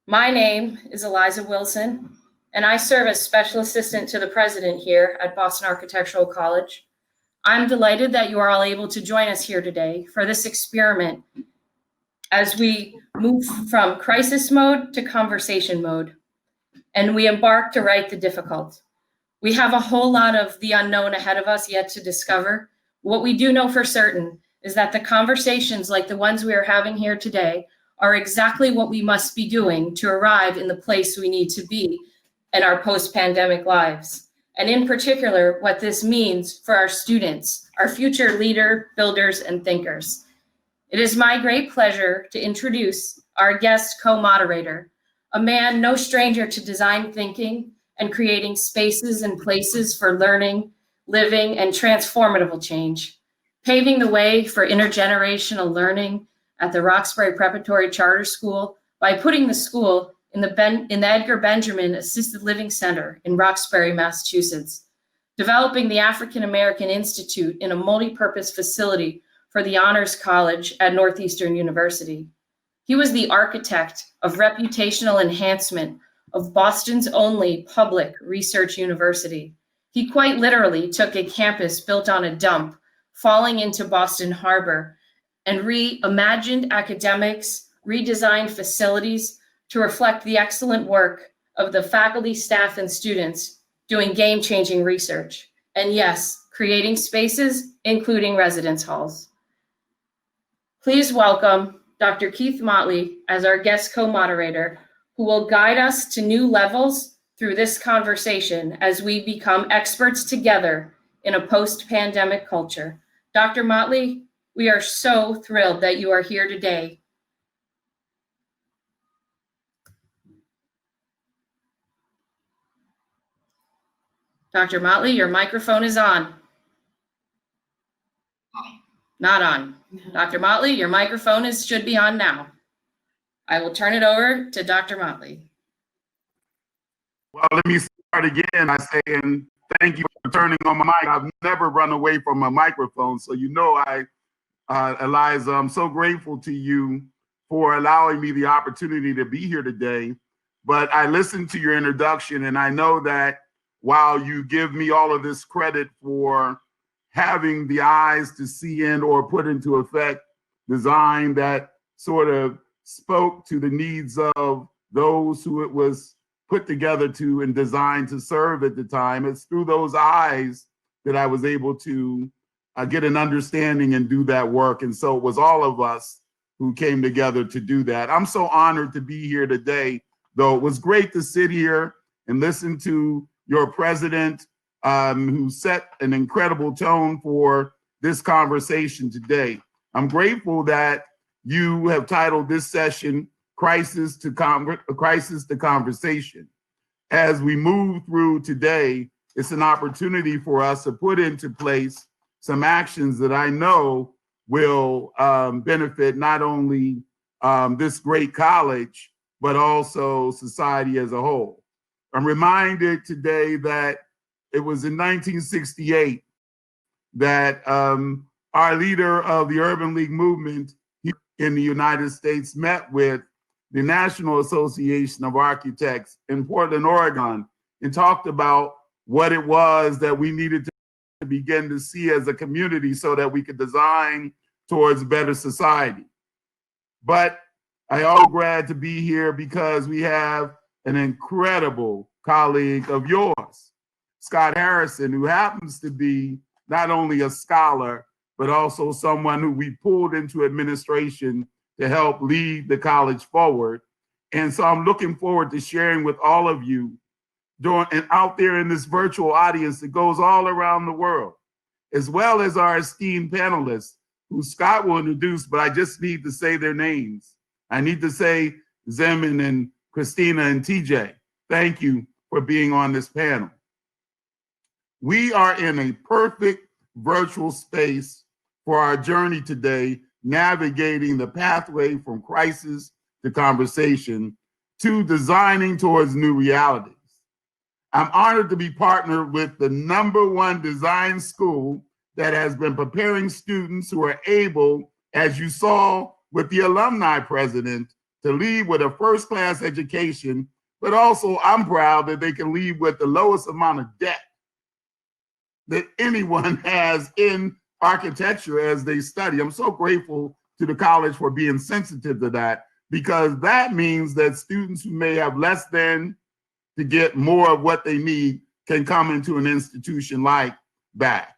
My name is Eliza Wilson, and I serve as Special Assistant to the President here at Boston Architectural College. I'm delighted that you are all able to join us here today for this experiment as we move from crisis mode to conversation mode, and we embark to write the difficult. We have a whole lot of the unknown ahead of us yet to discover. What we do know for certain is that the conversations like the ones we are having here today are exactly what we must be doing to arrive in the place we need to be in our post-pandemic lives. And in particular, what this means for our students, our future leader, builders, and thinkers. It is my great pleasure to introduce our guest co-moderator, a man no stranger to design thinking and creating spaces and places for learning, living, and transformative change, paving the way for intergenerational learning at the Roxbury Preparatory Charter School by putting the school in the Edgar Benjamin Assisted Living Center in Roxbury, Massachusetts, developing the African American Institute in a multi-purpose facility for the Honors College at Northeastern University. He was the architect of reputational enhancement of Boston's only public research university. He quite literally took a campus built on a dump, falling into Boston Harbor, and reimagined academics, redesigned facilities to reflect the excellent work of the faculty, staff, and students doing game-changing research. And yes, creating spaces, including residence halls. Please welcome Dr. Keith Motley as our guest co-moderator, who will guide us to new levels through this conversation as we become experts together in a post-pandemic culture. Dr. Motley, we are so thrilled that you are here today. Dr. Motley, your microphone is on. Not on. Dr. Motley, your microphone should be on now. I will turn it over to Dr. Motley. Well, let me start again by saying thank you for turning on my mic. I've never run away from my microphone, so you know Eliza, I'm so grateful to you for allowing me the opportunity to be here today. But I listened to your introduction, and I know that while you give me all of this credit for having the eyes to see in or put into effect design that sort of spoke to the needs of those who it was put together to and designed to serve at the time, it's through those eyes that I was able to get an understanding and do that work. And so it was all of us who came together to do that. I'm so honored to be here today, though it was great to sit here and listen to your president, who set an incredible tone for this conversation today. I'm grateful that you have titled this session Crisis to Conversation. As we move through today, it's an opportunity for us to put into place some actions that I know will benefit not only this great college, but also society as a whole. I'm reminded today that it was in 1968 that our leader of the Urban League movement in the United States met with the National Association of Architects in Portland, Oregon, and talked about what it was that we needed to begin to see as a community so that we could design towards better society. But I am glad to be here because we have an incredible colleague of yours, Scott Harrison, who happens to be not only a scholar, but also someone who we pulled into administration to help lead the college forward. And so I'm looking forward to sharing with all of you and out there in this virtual audience that goes all around the world, as well as our esteemed panelists, who Scott will introduce, but I just need to say their names. I need to say Zemin and Christina and TJ. Thank you for being on this panel. We are in a perfect virtual space for our journey today, navigating the pathway from crisis to conversation to designing towards new realities. I'm honored to be partnered with the #1 design school that has been preparing students who are able, as you saw with the alumni president, to leave with a first-class education, but also I'm proud that they can leave with the lowest amount of debt that anyone has in architecture as they study. I'm so grateful to the college for being sensitive to that, because that means that students who may have less than to get more of what they need can come into an institution like BAC.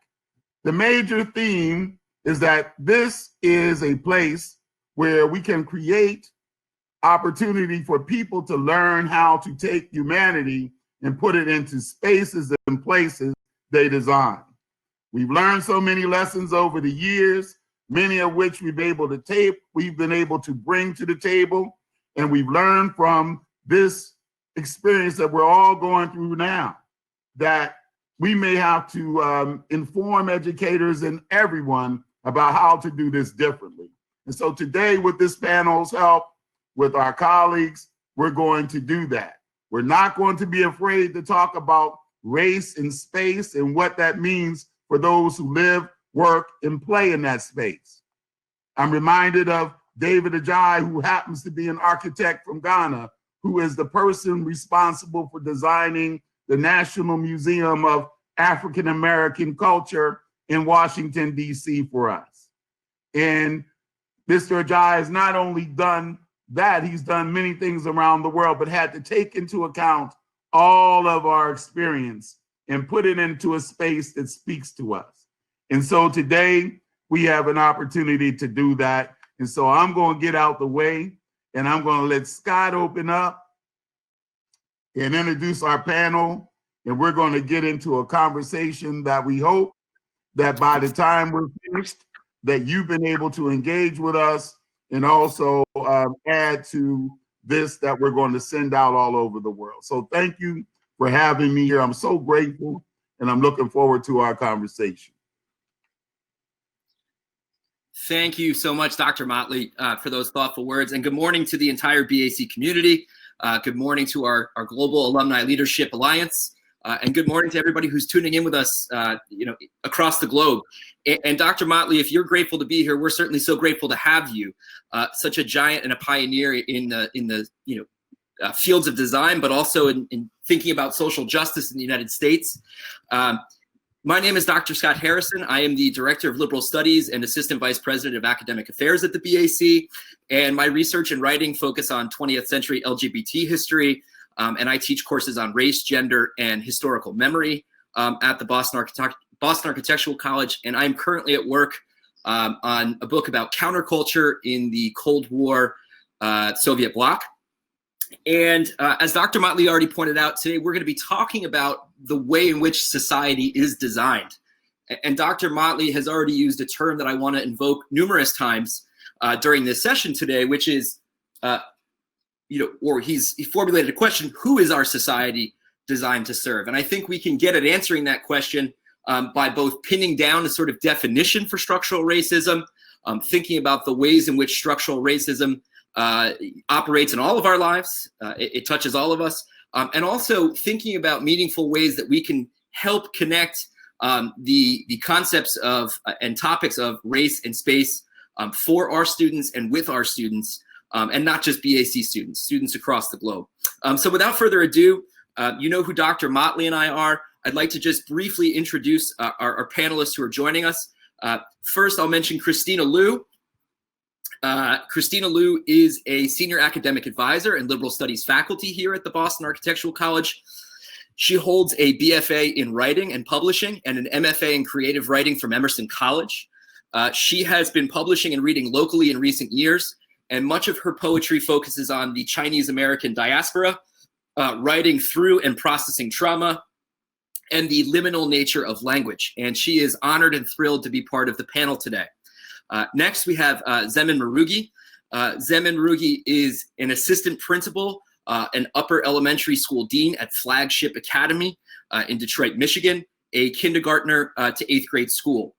The major theme is that this is a place where we can create opportunity for people to learn how to take humanity and put it into spaces and places they design. We've learned so many lessons over the years, many of which we've been able to bring to the table, and we've learned from this experience that we're all going through now, that we may have to inform educators and everyone about how to do this differently. And so today, with this panel's help, with our colleagues, we're going to do that. We're not going to be afraid to talk about race and space and what that means for those who live, work, and play in that space. I'm reminded of David Ajayi, who happens to be an architect from Ghana, who is the person responsible for designing the National Museum of African American Culture in Washington, D.C. for us. And Mr. Ajayi has not only done that, he's done many things around the world, but had to take into account all of our experience and put it into a space that speaks to us. And so today we have an opportunity to do that. And so I'm going to get out the way and I'm going to let Scott open up and introduce our panel. And we're going to get into a conversation that we hope that by the time we're finished, that you've been able to engage with us and also add to this that we're going to send out all over the world. So thank you for having me here. I'm so grateful and I'm looking forward to our conversation. Thank you so much, Dr. Motley, for those thoughtful words. And good morning to the entire BAC community. Good morning to our Global Alumni Leadership Alliance. And good morning to everybody who's tuning in with us, across the globe. And Dr. Motley, if you're grateful to be here, we're certainly so grateful to have you. Such a giant and a pioneer in the fields of design, but also in thinking about social justice in the United States. My name is Dr. Scott Harrison. I am the Director of Liberal Studies and Assistant Vice President of Academic Affairs at the BAC. And my research and writing focus on 20th century LGBT history. And I teach courses on race, gender, and historical memory at the Boston Architectural College. And I'm currently at work on a book about counterculture in the Cold War Soviet bloc. And as Dr. Motley already pointed out, today we're going to be talking about the way in which society is designed. And Dr. Motley has already used a term that I want to invoke numerous times during this session today, which is, he formulated a question: who is our society designed to serve? And I think we can get at answering that question by both pinning down a sort of definition for structural racism, thinking about the ways in which structural racism operates in all of our lives. It touches all of us. And also thinking about meaningful ways that we can help connect the concepts of and topics of race and space for our students and with our students, and not just BAC students across the globe. So without further ado, you know who Dr. Motley and I are. I'd like to just briefly introduce our panelists who are joining us. First, I'll mention Christina Liu. Christina Liu is a senior academic advisor and liberal studies faculty here at the Boston Architectural College. She holds a BFA in writing and publishing and an MFA in creative writing from Emerson College. She has been publishing and reading locally in recent years, and much of her poetry focuses on the Chinese American diaspora, writing through and processing trauma, and the liminal nature of language. And she is honored and thrilled to be part of the panel today. Next, we have Zemin Marugi. Zemin Marugi is an assistant principal and upper elementary school dean at Flagship Academy in Detroit, Michigan, a kindergartner to 8th grade school.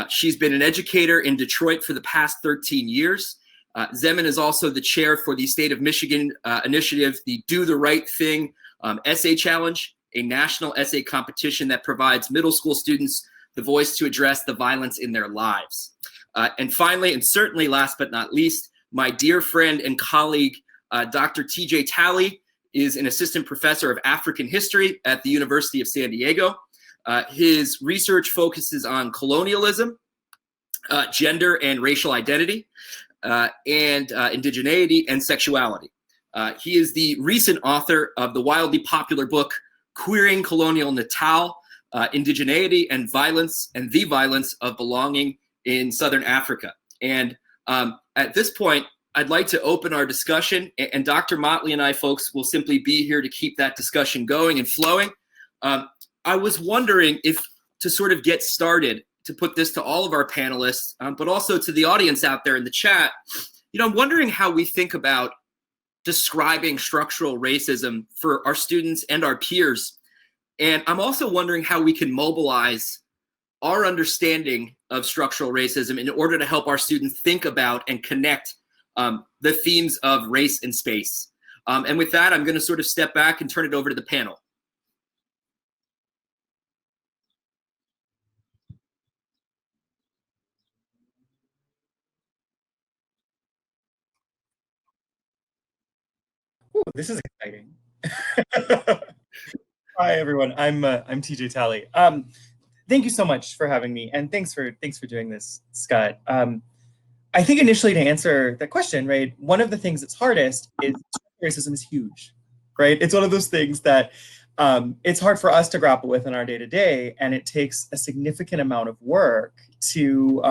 She's been an educator in Detroit for the past 13 years. Zemin is also the chair for the State of Michigan initiative, the Do the Right Thing Essay Challenge, a national essay competition that provides middle school students the voice to address the violence in their lives. And finally, and certainly last but not least, my dear friend and colleague, Dr. TJ Talley is an assistant professor of African history at the University of San Diego. His research focuses on colonialism, gender and racial identity, and indigeneity and sexuality. He is the recent author of the wildly popular book, Queering Colonial Natal, Indigeneity and Violence and the Violence of Belonging in Southern Africa. And at this point, I'd like to open our discussion, and Dr. Motley and I, folks, will simply be here to keep that discussion going and flowing. I was wondering if, to sort of get started, to put this to all of our panelists, but also to the audience out there in the chat, I'm wondering how we think about describing structural racism for our students and our peers. And I'm also wondering how we can mobilize our understanding of structural racism in order to help our students think about and connect the themes of race and space. And with that, I'm going to sort of step back and turn it over to the panel. Ooh, this is exciting. Hi, everyone. I'm TJ Talley. Thank you so much for having me, and thanks for doing this, Scott. I think initially to answer that question, right, one of the things that's hardest is racism is huge, right? It's one of those things that it's hard for us to grapple with in our day-to-day, and it takes a significant amount of work to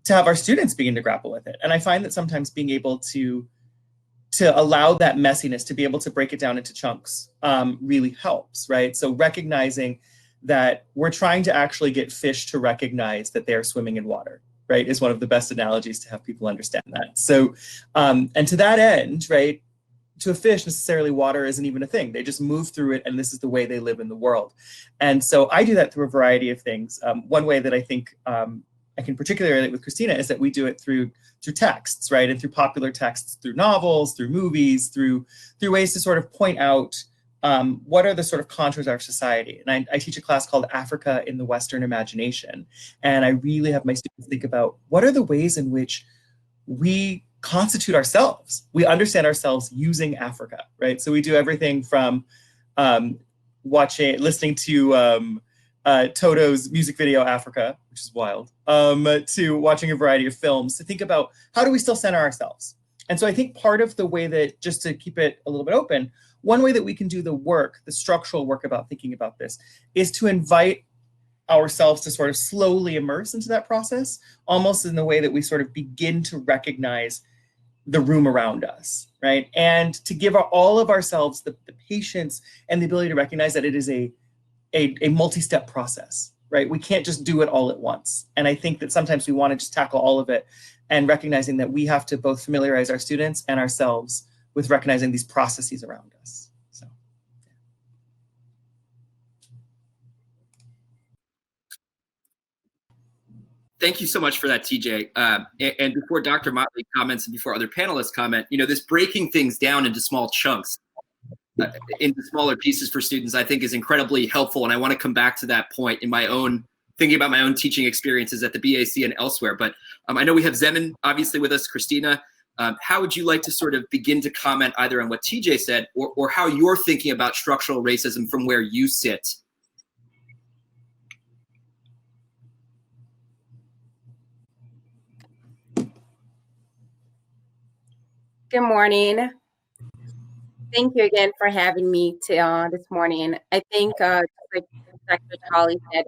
have our students begin to grapple with it. And I find that sometimes being able to allow that messiness, to be able to break it down into chunks really helps, right? So recognizing that we're trying to actually get fish to recognize that they're swimming in water, right, is one of the best analogies to have people understand that. So, and to that end, right, to a fish, necessarily water isn't even a thing. They just move through it, and this is the way they live in the world. And so I do that through a variety of things. One way that I think I can particularly relate with Christina is that we do it through texts, right, and through popular texts, through novels, through movies, through ways to sort of point out what are the sort of contours of our society. And I teach a class called Africa in the Western Imagination. And I really have my students think about what are the ways in which we constitute ourselves. We understand ourselves using Africa, right? So we do everything from listening to Toto's music video, Africa, which is wild, to watching a variety of films, to think about how do we still center ourselves. And so I think part of the way that, just to keep it a little bit open, one way that we can do the work, the structural work about thinking about this, is to invite ourselves to sort of slowly immerse into that process, almost in the way that we sort of begin to recognize the room around us, right? And to give all of ourselves the patience and the ability to recognize that it is a multi-step process, right? We can't just do it all at once. And I think that sometimes we want to just tackle all of it, and recognizing that we have to both familiarize our students and ourselves with recognizing these processes around us. So. Thank you so much for that, TJ. And before Dr. Motley comments and before other panelists comment, this breaking things down into small chunks, into smaller pieces for students, I think is incredibly helpful. And I want to come back to that point in my own, thinking about my own teaching experiences at the BAC and elsewhere. But I know we have Zemin obviously with us, Christina. How would you like to sort of begin to comment either on what TJ said or how you're thinking about structural racism from where you sit? Good morning. Thank you again for having me this morning. I think, like Dr. Tallie said,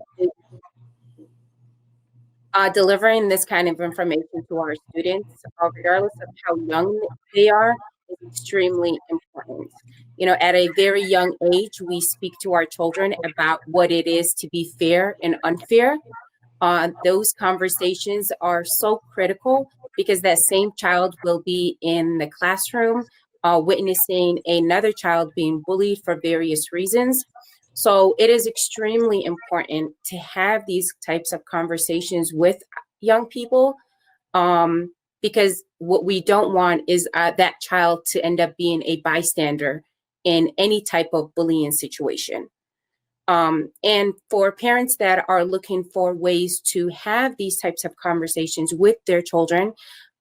delivering this kind of information to our students, regardless of how young they are, is extremely important. At a very young age, we speak to our children about what it is to be fair and unfair. Those conversations are so critical because that same child will be in the classroom witnessing another child being bullied for various reasons. So it is extremely important to have these types of conversations with young people because what we don't want is that child to end up being a bystander in any type of bullying situation. And for parents that are looking for ways to have these types of conversations with their children,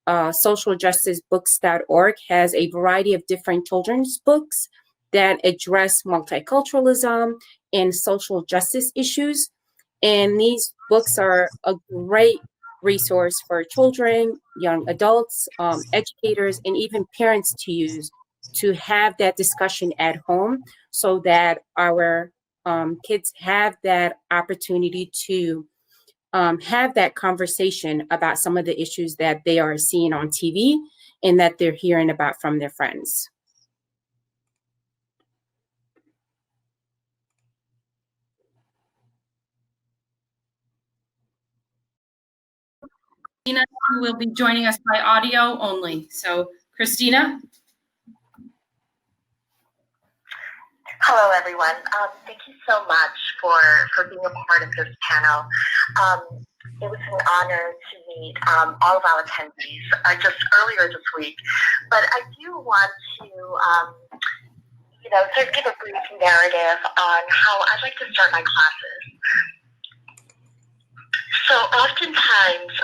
socialjusticebooks.org has a variety of different children's books that address multiculturalism and social justice issues. And these books are a great resource for children, young adults, educators, and even parents to use to have that discussion at home so that our kids have that opportunity to have that conversation about some of the issues that they are seeing on TV and that they're hearing about from their friends. Christina will be joining us by audio only. So, Christina? Hello, everyone. Thank you so much for being a part of this panel. It was an honor to meet all of our attendees just earlier this week. But I do want to, sort of give a brief narrative on how I'd like to start my classes. So oftentimes,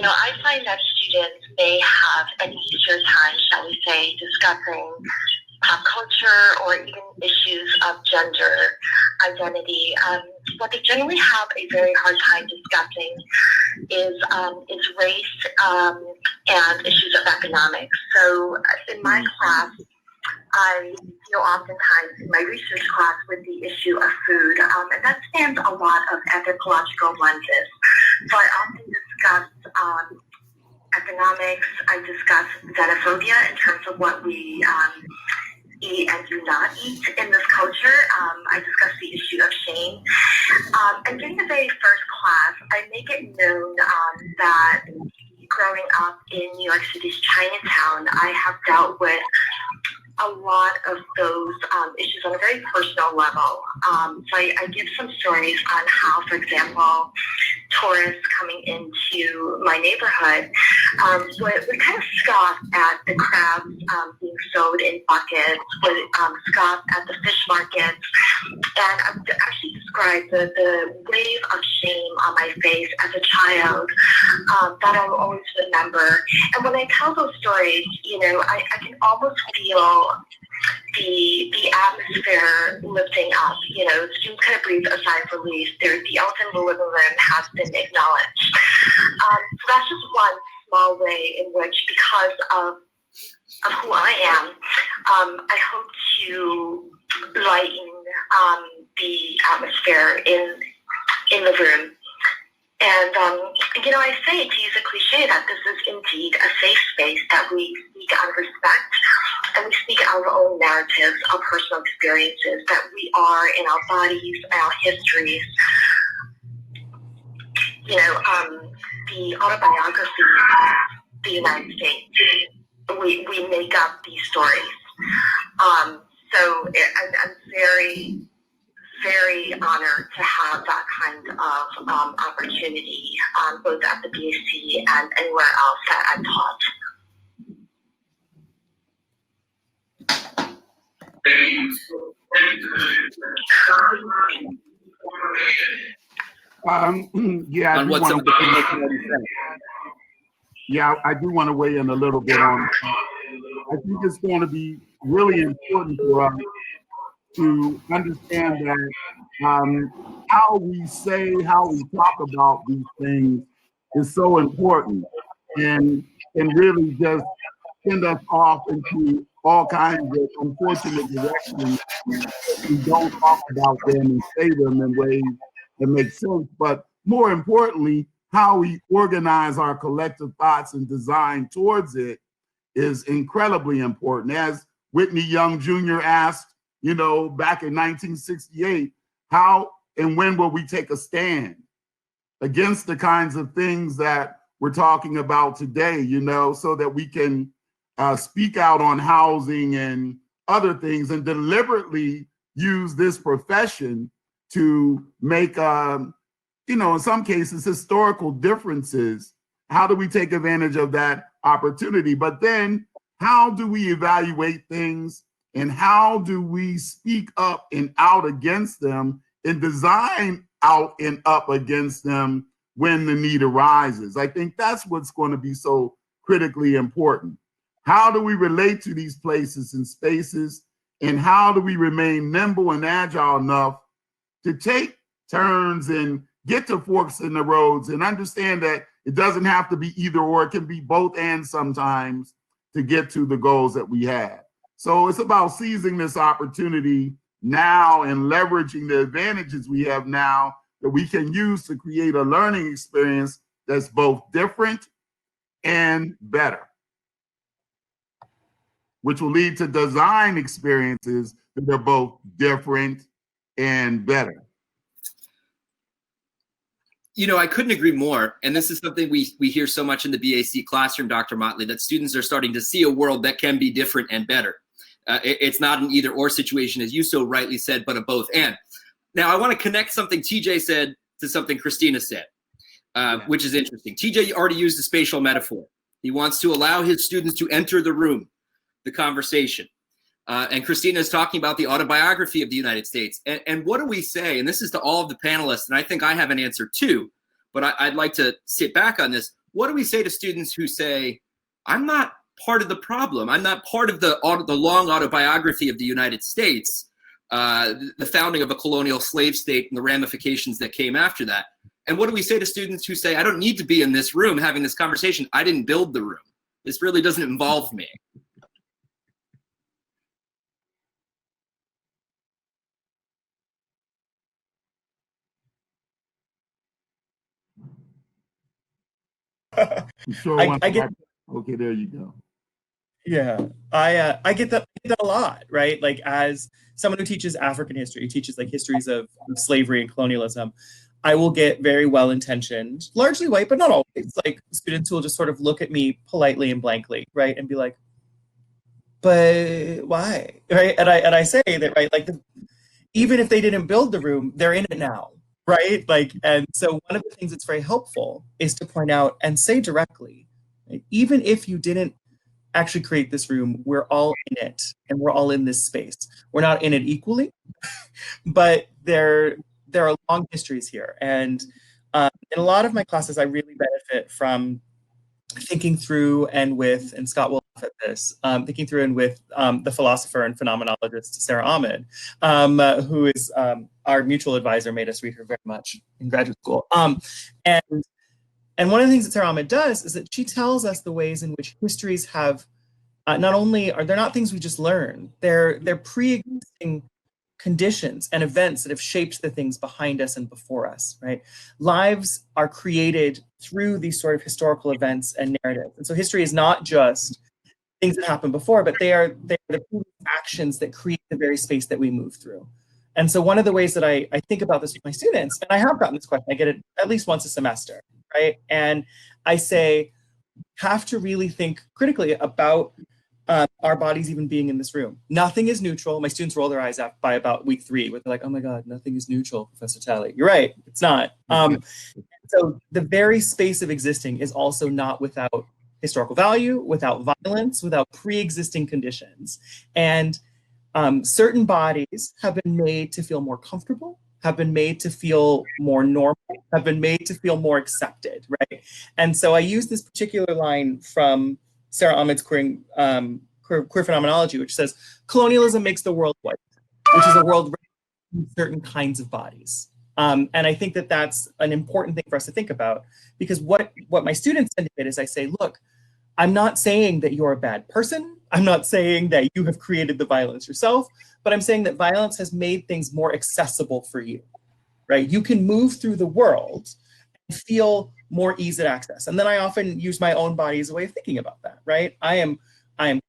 I find that students may have an easier time, shall we say, discussing pop culture or even issues of gender identity. What they generally have a very hard time discussing is race and issues of economics. So in my class, I deal oftentimes in my research class with the issue of food, and that spans a lot of anthropological lenses. So I often discuss economics. I discuss xenophobia in terms of what we eat and do not eat in this culture. I discuss the issue of shame. And during the very first class, I make it known that growing up in New York City's Chinatown, I have dealt with a lot of those issues on a very personal level. So I give some stories on how, for example, tourists coming into my neighborhood would kind of scoff at the crabs being sold in buckets, would scoff at the fish markets, and I would actually describe the wave of shame on my face as a child that I will always remember. And when I tell those stories, I can almost feel the atmosphere lifting up. Students kind of breathe a sigh of relief. The elephant in the living room has been acknowledged. So that's just one small way in which, because of who I am, I hope to lighten the atmosphere in the room. And, I say, to use a cliche, that this is indeed a safe space, that we speak out of respect, and we speak our own narratives, our personal experiences, that we are in our bodies, our histories. The autobiography of the United States, we make up these stories. So I'm very, very honored to have that kind of opportunity, both at the BAC and anywhere else that I've taught. Yeah, On what some of the people have already said. Yeah, I do want to weigh in a little bit on. I think it's going to be really important for us to understand that how we say, how we talk about these things is so important, and really just send us off into all kinds of unfortunate directions. We don't talk about them and say them in ways that make sense, but more importantly, how we organize our collective thoughts and design towards it is incredibly important. As Whitney Young Jr. asked, back in 1968, how and when will we take a stand against the kinds of things that we're talking about today, so that we can speak out on housing and other things and deliberately use this profession to make, in some cases, historical differences. How do we take advantage of that opportunity? But then how do we evaluate things, and how do we speak up and out against them and design out and up against them when the need arises? I think that's what's going to be so critically important. How do we relate to these places and spaces? And how do we remain nimble and agile enough to take turns and get to forks in the roads and understand that it doesn't have to be either or, it can be both and sometimes to get to the goals that we have. So it's about seizing this opportunity now and leveraging the advantages we have now that we can use to create a learning experience that's both different and better, which will lead to design experiences that are both different and better. You know, I couldn't agree more. And this is something we hear so much in the BAC classroom, Dr. Motley, that students are starting to see a world that can be different and better. It's not an either or situation, as you so rightly said, but a both and. Now, I want to connect something TJ said to something Christina said, which is interesting. TJ already used a spatial metaphor. He wants to allow his students to enter the room, the conversation. And Christina is talking about the autobiography of the United States. And what do we say? And this is to all of the panelists, and I think I have an answer too, but I'd like to sit back on this. What do we say to students who say, I'm not part of the problem. I'm not part of the long autobiography of the United States, the founding of a colonial slave state and the ramifications that came after that. And what do we say to students who say, I don't need to be in this room having this conversation. I didn't build the room. This really doesn't involve me. Sure, I get. Okay, there you go. Yeah, I get that a lot, right? Like, as someone who teaches African history, teaches like histories of slavery and colonialism, I will get very well-intentioned, largely white, but not always, like students who will just sort of look at me politely and blankly, right, and be like, but why, right? And I say that, right, like even if they didn't build the room, they're in it now, right? Like, and so one of the things that's very helpful is to point out and say directly, right, even if you didn't actually create this room, we're all in it and we're all in this space. We're not in it equally, but there are long histories here. And in a lot of my classes, I really benefit from thinking through and with, and Scott will laugh at this, thinking through and with the philosopher and phenomenologist Sarah Ahmed, who is our mutual advisor, made us read her very much in graduate school. And one of the things that Sarah Ahmed does is that she tells us the ways in which histories have, not only are they're not things we just learn, they're pre-existing conditions and events that have shaped the things behind us and before us, right? Lives are created through these sort of historical events and narratives. And so history is not just things that happened before, but they're the actions that create the very space that we move through. And so one of the ways that I think about this with my students, and I have gotten this question, I get it at least once a semester, right? And I say, have to really think critically about our bodies even being in this room. Nothing is neutral. My students roll their eyes up by about week 3, where they're like, oh my God, nothing is neutral, Professor Talley. You're right, it's not. So the very space of existing is also not without historical value, without violence, without pre-existing conditions. And certain bodies have been made to feel more comfortable, have been made to feel more normal, have been made to feel more accepted, right? And so I use this particular line from Sarah Ahmed's queer phenomenology, which says, colonialism makes the world white, which is a world with certain kinds of bodies. And I think that that's an important thing for us to think about, because what my students tend to get is I say, look, I'm not saying that you're a bad person. I'm not saying that you have created the violence yourself, but I'm saying that violence has made things more accessible for you, right? You can move through the world and feel more ease at access. And then I often use my own body as a way of thinking about that, right? I am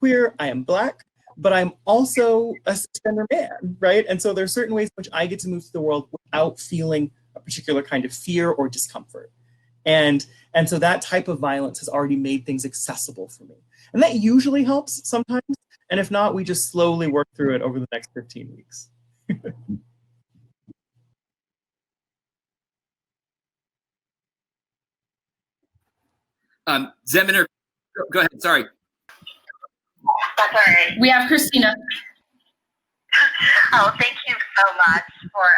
queer, I am Black, but I'm also a cisgender man, right? And so there's certain ways in which I get to move through the world without feeling a particular kind of fear or discomfort. And so that type of violence has already made things accessible for me. And that usually helps sometimes. And if not, we just slowly work through it over the next 15 weeks. Zeminer, go ahead, sorry. That's all right. We have Christina. Oh, thank you so much for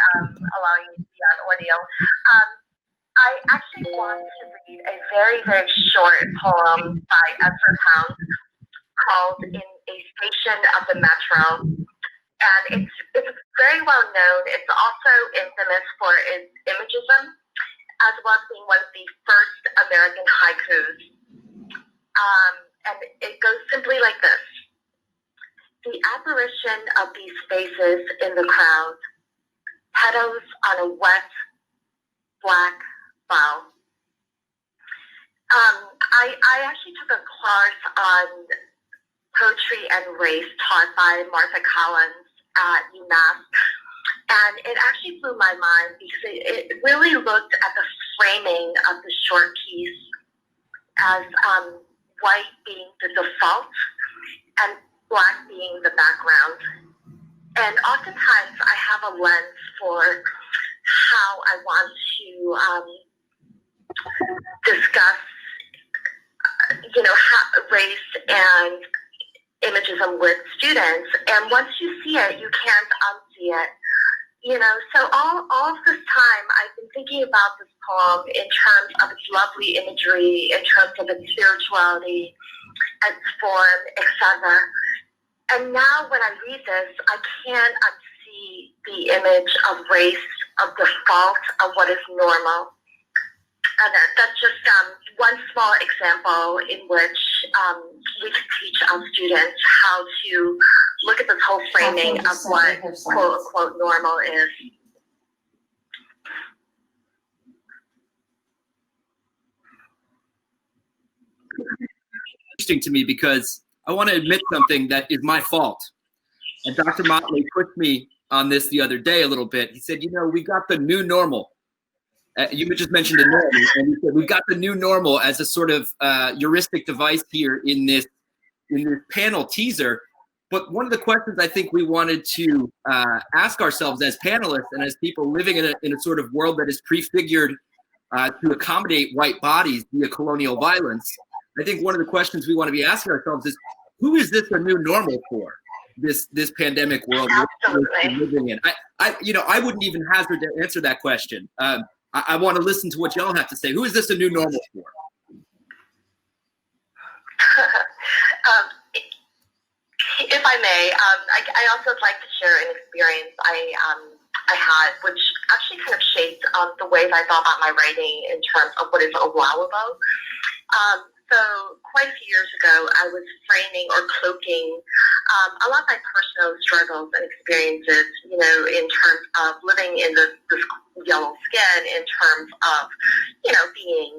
allowing me to be on audio. I actually want to read a very, very short poem by Ezra Pound called "In a Station of the Metro." And it's very well known. It's also infamous for its imagism, as well as being one of the first American haikus. And it goes simply like this. The apparition of these faces in the crowd, petals on a wet, black bough. I actually took a course on poetry and race taught by Martha Collins at UMass, and it actually blew my mind because it really looked at the framing of the short piece as white being the default and black being the background. And oftentimes I have a lens for how I want to discuss, how race and imagism with students, and once you see it, you can't unsee it. So all of this time, I've been thinking about this poem in terms of its lovely imagery, in terms of its spirituality, its form, etc. And now when I read this, I can't unsee the image of race, of default, of what is normal. And that's just one small example in which we can teach our students how to look at this whole framing of what quote unquote normal is. Interesting to me because I want to admit something that is my fault. And Dr. Motley pushed me on this the other day a little bit. He said, we got the new normal. You just mentioned the norm, and you said we've got the new normal as a sort of heuristic device here in this panel teaser. But one of the questions I think we wanted to ask ourselves as panelists and as people living in a sort of world that is prefigured to accommodate white bodies via colonial violence, I think one of the questions we want to be asking ourselves is, who is this a new normal for? This pandemic world we're living in. I wouldn't even hazard to answer that question. I want to listen to what y'all have to say. Who is this a new normal for? If I may, I also would like to share an experience I had, which actually kind of shaped the ways I thought about my writing in terms of what is allowable. So quite a few years ago, I was framing or cloaking a lot of my personal struggles and experiences, in terms of living in this yellow skin, in terms of, being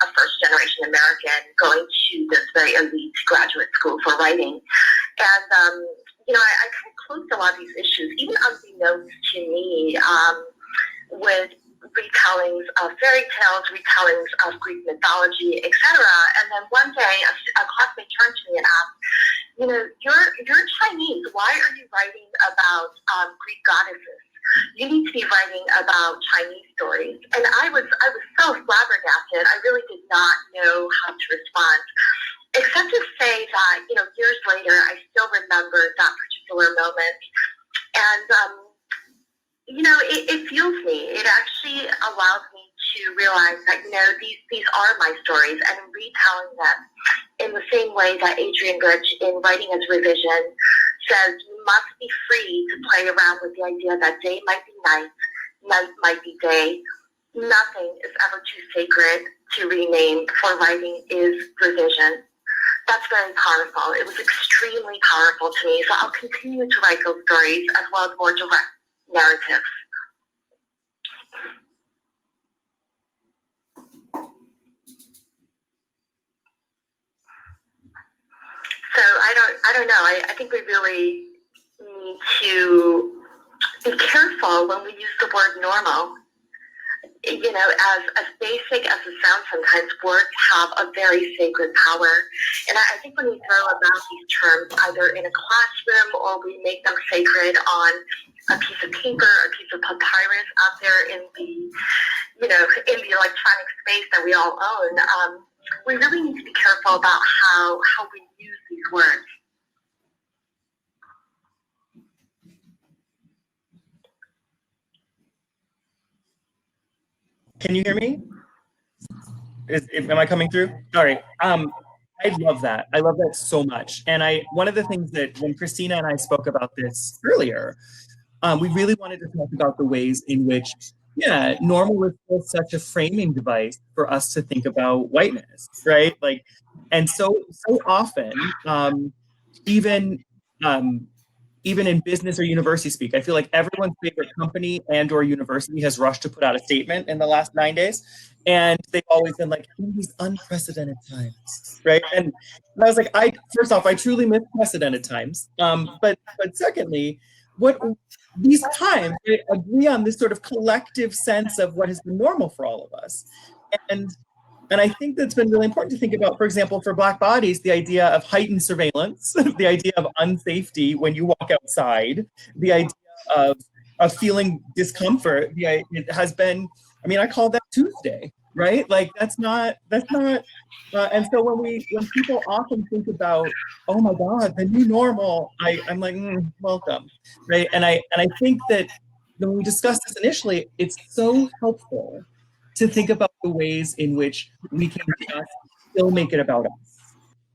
a first-generation American, going to this very elite graduate school for writing. And, I kind of cloaked a lot of these issues, even unbeknownst to me, with retellings of fairy tales, retellings of Greek mythology, etc. And then one day, a classmate turned to me and asked, you're Chinese. Why are you writing about Greek goddesses? You need to be writing about Chinese stories. And I was so flabbergasted. I really did not know how to respond, except to say that, years later, I still remember that particular moment. And, it fuels me. It actually allows me to realize that, these are my stories, and retelling them in the same way that Adrienne Rich, in Writing as Revision, says you must be free to play around with the idea that day might be night, night might be day. Nothing is ever too sacred to rename, for writing is revision. That's very powerful. It was extremely powerful to me, so I'll continue to write those stories as well as more direct narratives. So I don't know. I think we really need to be careful when we use the word normal. As basic as it sounds, sometimes words have a very sacred power. And I think when we throw about these terms, either in a classroom or we make them sacred on a piece of paper, a piece of papyrus out there in the, in the electronic space that we all own, we really need to be careful about how we use these words. Can you hear me? Am I coming through? All right. I love that. I love that so much. And one of the things that when Christina and I spoke about this earlier, we really wanted to talk about the ways in which, normal is still such a framing device for us to think about whiteness, right? Like, and so often, even in business or university speak, I feel like everyone's favorite company and or university has rushed to put out a statement in the last 9 days. And they've always been like, in these unprecedented times, right? And I was like, first off, I truly miss precedented times. But secondly, what these times, I agree on this sort of collective sense of what has been normal for all of us. And I think that's been really important to think about, for example, for Black bodies, the idea of heightened surveillance, the idea of unsafety when you walk outside, the idea of feeling discomfort. It has been, I call that Tuesday, right? Like that's not, and so when people often think about, oh my God, the new normal, I'm like, welcome, right? And I think that when we discussed this initially, it's so helpful to think about the ways in which we can just still make it about us,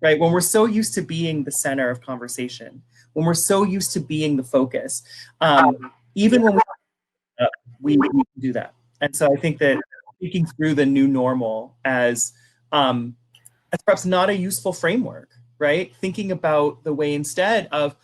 right? When we're so used to being the center of conversation, when we're so used to being the focus, even when we can do that. And so I think that thinking through the new normal as perhaps not a useful framework, right? Thinking about the way instead of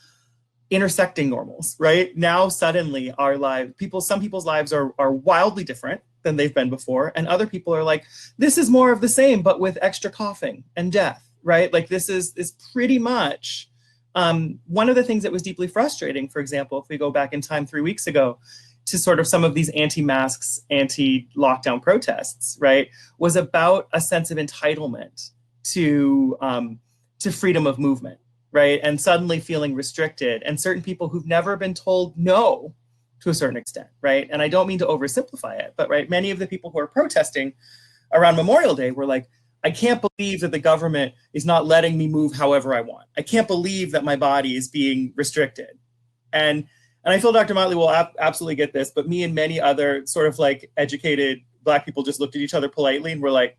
intersecting normals, right? Now suddenly our lives, some people's lives are wildly different than they've been before. And other people are like, this is more of the same, but with extra coughing and death, right? Like this is pretty much one of the things that was deeply frustrating, for example, if we go back in time 3 weeks ago to sort of some of these anti-masks, anti-lockdown protests, right, was about a sense of entitlement to freedom of movement, right? And suddenly feeling restricted, and certain people who've never been told no to a certain extent, right? And I don't mean to oversimplify it, but right, many of the people who are protesting around Memorial Day were like, I can't believe that the government is not letting me move however I want. I can't believe that my body is being restricted. And I feel Dr. Motley will absolutely get this, but me and many other sort of like educated Black people just looked at each other politely and were like,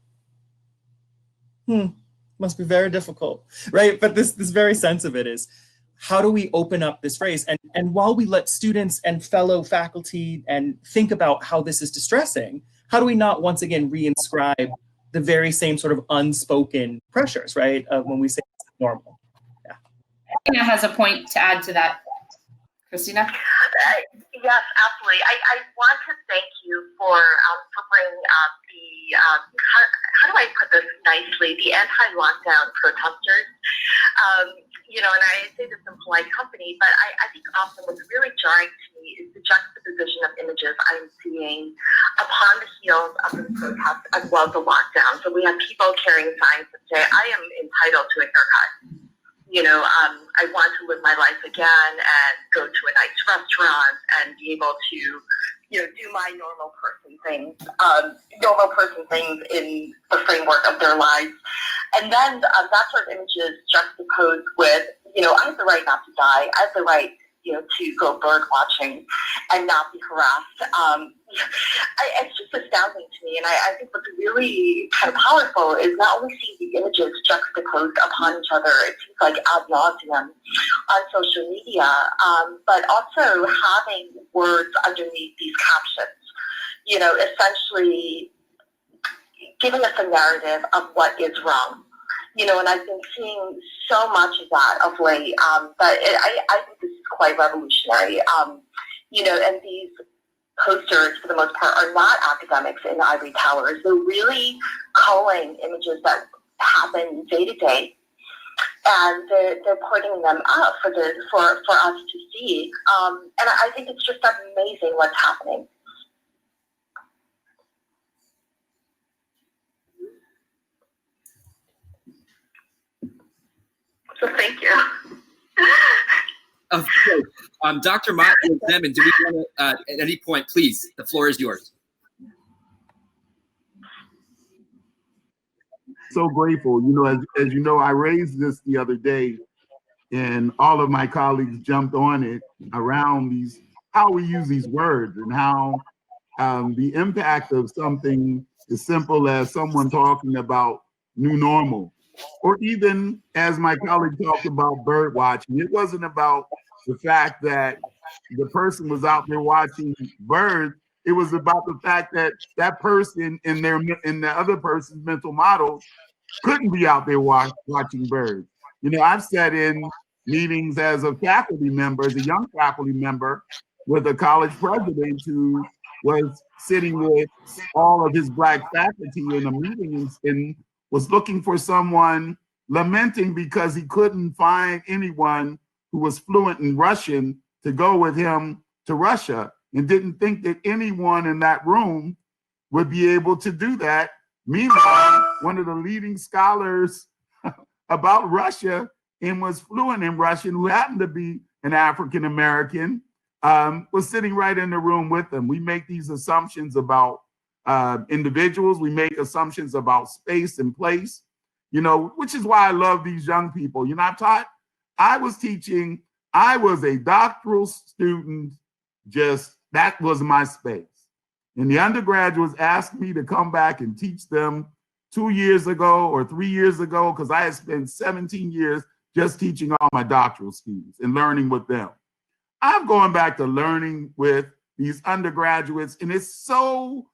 must be very difficult, right? But this very sense of it is, how do we open up this phrase? And while we let students and fellow faculty and think about how this is distressing, how do we not once again reinscribe the very same sort of unspoken pressures, right? Of when we say it's normal. Yeah. Christina has a point to add to that. Christina? Yes, absolutely. I want to thank you for bringing up the, how do I put this nicely, the anti-lockdown protesters. And I say this in polite company, but I think often what's really jarring to me is the juxtaposition of images I'm seeing upon the heels of the protest as well as the lockdown. So we have people carrying signs that say, I am entitled to a haircut. I want to live my life again and go to a nice restaurant and be able to, do my normal person things in the framework of their lives. And then that sort of image is juxtaposed with, I have the right not to die. I have the right, to go bird watching and not be harassed. It's just astounding to me. And I think what's really kind of powerful is not only seeing the images juxtaposed upon each other, it seems like ad nauseum on social media, but also having words underneath these captions, essentially giving us a narrative of what is wrong. And I've been seeing so much of that of late, but I think this is quite revolutionary. And these posters, for the most part, are not academics in ivory towers. They're really culling images that happen day to day, and they're putting them up for us to see. And I think it's just amazing what's happening. So thank you. Of course. Dr. Motley and Zeman, do we want to, at any point, please, the floor is yours. So grateful. As you know, I raised this the other day, and all of my colleagues jumped on it around how we use these words and how the impact of something as simple as someone talking about new normal, or even as my colleague talked about bird watching. It wasn't about the fact that the person was out there watching birds. It was about the fact that that person in the other person's mental model couldn't be out there watching birds. You know, I've sat in meetings as a faculty member, as a young faculty member, with a college president who was sitting with all of his Black faculty in a meeting and was looking for someone, lamenting because he couldn't find anyone who was fluent in Russian to go with him to Russia, and didn't think that anyone in that room would be able to do that. Meanwhile, one of the leading scholars about Russia and was fluent in Russian, who happened to be an African American, was sitting right in the room with them. We make these assumptions about individuals. We make assumptions about space and place, you know, which is why I love these young people. You know, I was teaching, I was a doctoral student, just that was my space. And the undergraduates asked me to come back and teach them 2 years ago or 3 years ago, because I had spent 17 years just teaching all my doctoral students and learning with them. I'm going back to learning with these undergraduates, and it's so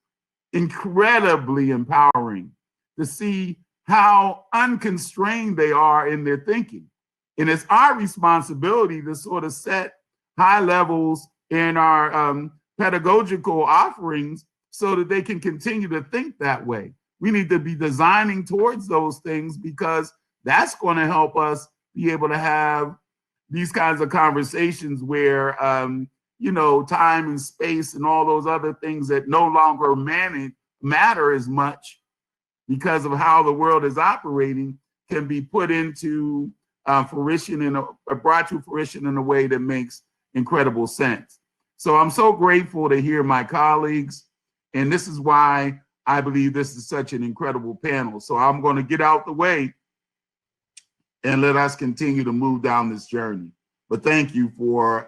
incredibly empowering to see how unconstrained they are in their thinking. And it's our responsibility to sort of set high levels in our pedagogical offerings so that they can continue to think that way. We need to be designing towards those things, because that's going to help us be able to have these kinds of conversations where, you know, time and space and all those other things that no longer matter as much because of how the world is operating can be put into fruition and brought to fruition in a way that makes incredible sense. So I'm so grateful to hear my colleagues, and this is why I believe this is such an incredible panel. So I'm going to get out the way and let us continue to move down this journey. But thank you for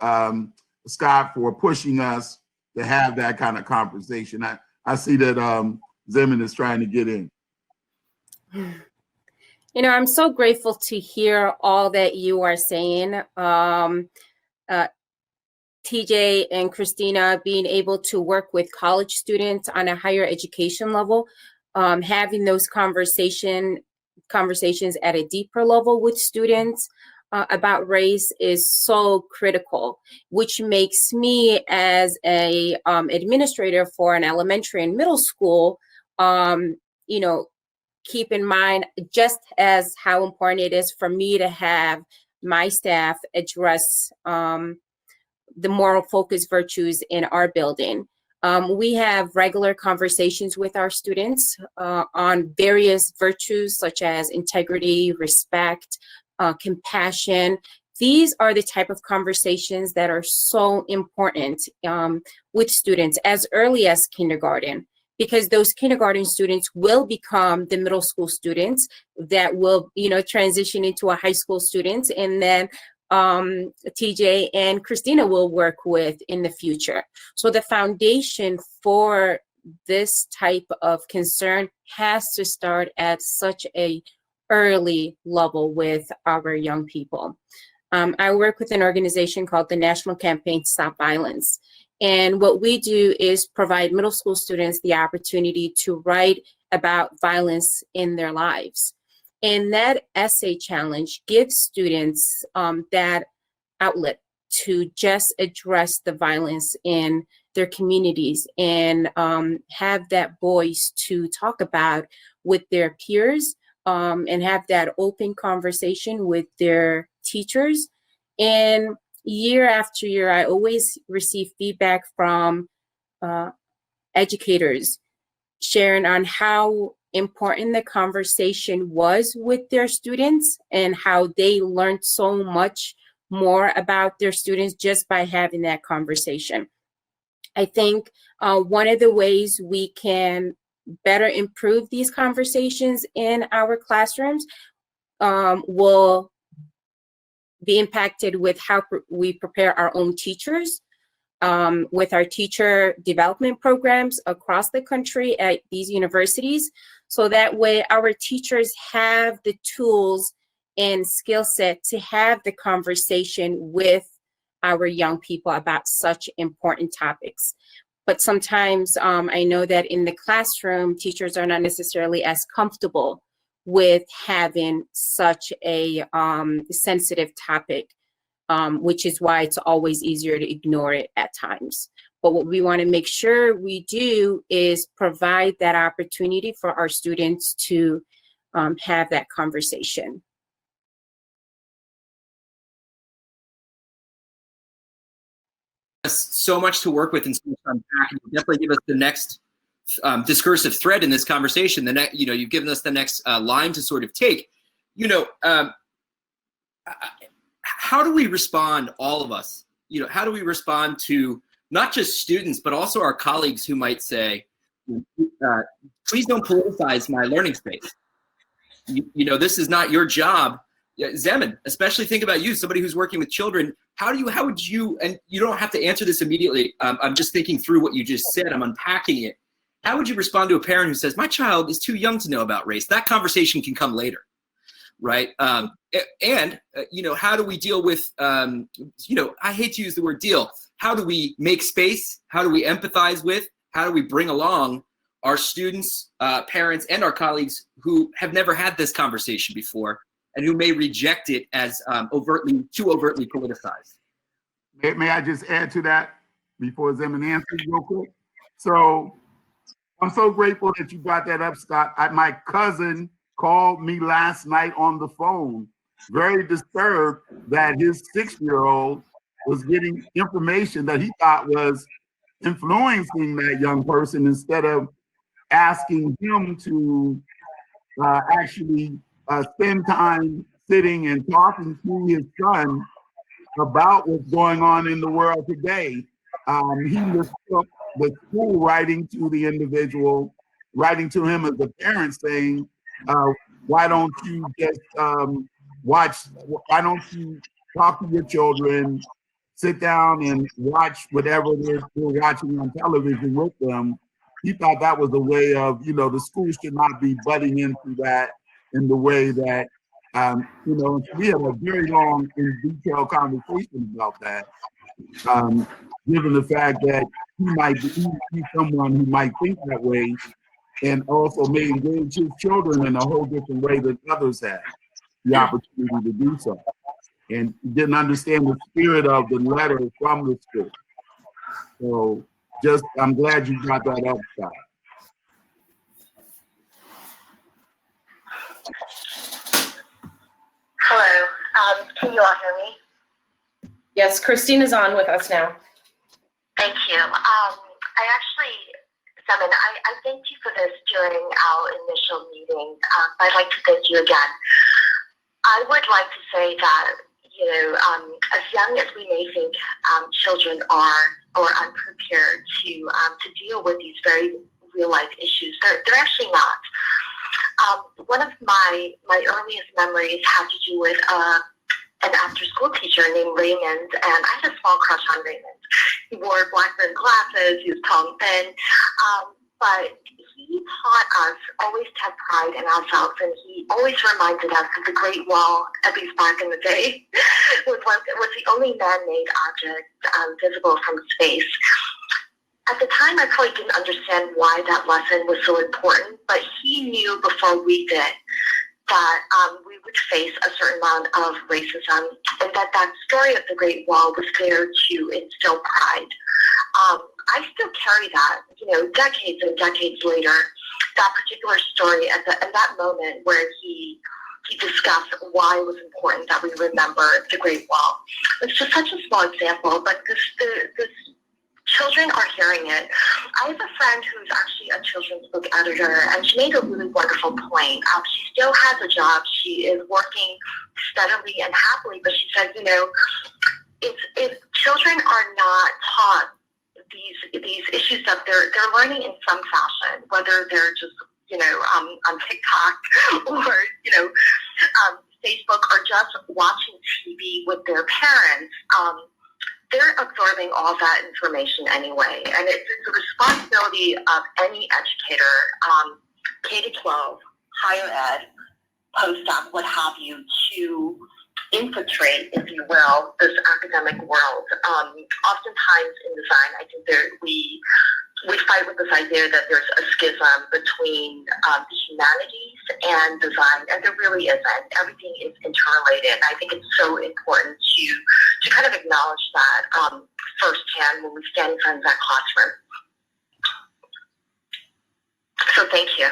Scott for pushing us to have that kind of conversation. I see that Zemin is trying to get in. You know, I'm so grateful to hear all that you are saying. TJ and Christina, being able to work with college students on a higher education level, having those conversations at a deeper level with students about race is so critical, which makes me as a administrator for an elementary and middle school, you know, keep in mind just as how important it is for me to have my staff address the moral focus virtues in our building. We have regular conversations with our students on various virtues such as integrity, respect, compassion. These are the type of conversations that are so important with students as early as kindergarten, because those kindergarten students will become the middle school students that will, you know, transition into a high school students, and then TJ and Christina will work with in the future. So the foundation for this type of concern has to start at such a early level with our young people. I work with an organization called the National Campaign to Stop Violence. And what we do is provide middle school students the opportunity to write about violence in their lives. And that essay challenge gives students that outlet to just address the violence in their communities and have that voice to talk about with their peers and have that open conversation with their teachers. And year after year, I always receive feedback from educators sharing on how important the conversation was with their students and how they learned so much more about their students just by having that conversation. I think one of the ways we can better improve these conversations in our classrooms will be impacted with how we prepare our own teachers. with our teacher development programs across the country at these universities. So that way our teachers have the tools and skill set to have the conversation with our young people about such important topics. But sometimes I know that in the classroom, teachers are not necessarily as comfortable with having such a sensitive topic, which is why it's always easier to ignore it at times. But what we want to make sure we do is provide that opportunity for our students to have that conversation. So much to work with and so much to unpack. And definitely give us the next discursive thread in this conversation. The next, you've given us the next line to sort of take. How do we respond, all of us? How do we respond to not just students, but also our colleagues who might say, please don't politicize my learning space. This is not your job. Zemin, especially think about you, somebody who's working with children. How would you, and you don't have to answer this immediately. I'm just thinking through what you just said. I'm unpacking it. How would you respond to a parent who says, my child is too young to know about race? That conversation can come later, right? How do we deal with, I hate to use the word deal. How do we make space? How do we empathize with? How do we bring along our students, parents, and our colleagues who have never had this conversation before and who may reject it as too overtly politicized? May I just add to that before Zemin answers real quick? So I'm so grateful that you brought that up, Scott. My cousin called me last night on the phone, very disturbed that his 6-year-old was getting information that he thought was influencing that young person instead of asking him to actually spend time sitting and talking to his son about what's going on in the world today. He mistook the school writing to the individual, writing to him as a parent saying, why don't you just why don't you talk to your children, sit down and watch whatever they're watching on television with them. He thought that was a way of, the school should not be butting into that in the way that, we had a very long and detailed conversation about that, given the fact that he might be someone who might think that way and also may engage his children in a whole different way than others have the opportunity to do so. And didn't understand the spirit of the letter from the school. So I'm glad you brought that up, Scott. Hello, can you all hear me? Yes, Christina's on with us now. Thank you. Zemin, I thanked you for this during our initial meeting. I'd like to thank you again. I would like to say that, as young as we may think children are or unprepared to deal with these very real life issues, they're actually not. One of my earliest memories had to do with an after school teacher named Raymond, and I had a small crush on Raymond. He wore black rimmed glasses, he was tall and thin, but he taught us always to have pride in ourselves, and he always reminded us that the Great Wall, at least back in the day, was the only man-made object visible from space. At the time, I probably didn't understand why that lesson was so important, but he knew before we did that we would face a certain amount of racism, and that story of the Great Wall was there to instill pride. I still carry that, decades and decades later, that particular story at that moment where he discussed why it was important that we remember the Great Wall. It's just such a small example, but this children are hearing it. I have a friend who's actually a children's book editor, and she made a really wonderful point. She still has a job. She is working steadily and happily, but she said, if children are not taught these issues that they're learning in some fashion, whether they're just on TikTok or Facebook or just watching TV with their parents, they're absorbing all that information anyway. And it's the responsibility of any educator, K-12, higher ed, post-doc, what have you, to infiltrate, if you will, this academic world. Oftentimes in design, I think we fight with this idea that there's a schism between the humanities and design, and there really isn't. Everything is interrelated, and I think it's so important to kind of acknowledge that firsthand when we stand in front of that classroom. So thank you.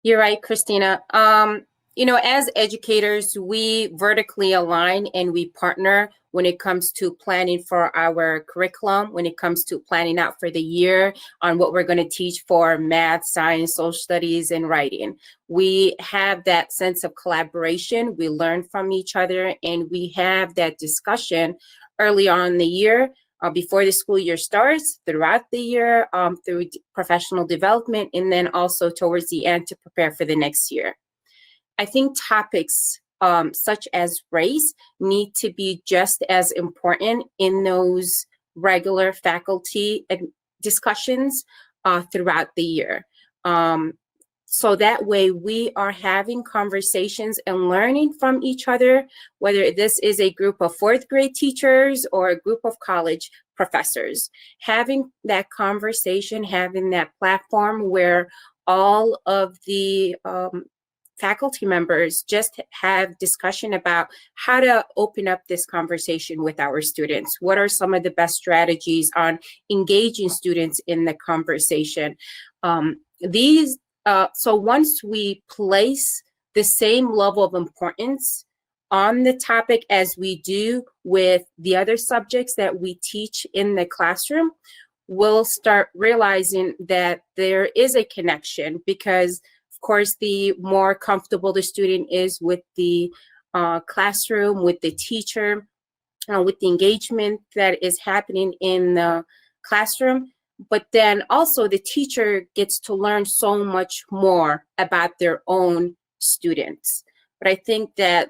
You're right, Christina. As educators, we vertically align and we partner when it comes to planning for our curriculum, when it comes to planning out for the year on what we're going to teach for math, science, social studies, and writing. We have that sense of collaboration. We learn from each other, and we have that discussion early on in the year, before the school year starts, throughout the year, through professional development, and then also towards the end to prepare for the next year. I think topics such as race need to be just as important in those regular faculty discussions throughout the year. So that way we are having conversations and learning from each other, whether this is a group of fourth grade teachers or a group of college professors. Having that conversation, having that platform where all of the faculty members just have discussion about how to open up this conversation with our students. What are some of the best strategies on engaging students in the conversation? So once we place the same level of importance on the topic as we do with the other subjects that we teach in the classroom, we'll start realizing that there is a connection, because of course, the more comfortable the student is with the classroom, with the teacher, with the engagement that is happening in the classroom, but then also the teacher gets to learn so much more about their own students. But I think that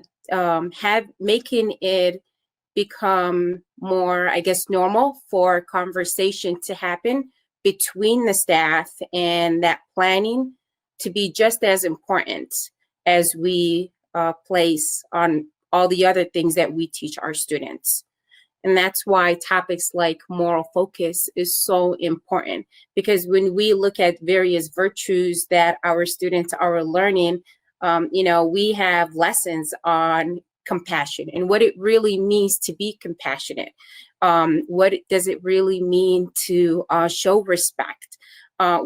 making it become more, I guess, normal for conversation to happen between the staff and that planning to be just as important as we place on all the other things that we teach our students. And that's why topics like moral focus is so important, because when we look at various virtues that our students are learning, we have lessons on compassion and what it really means to be compassionate. What does it really mean to show respect?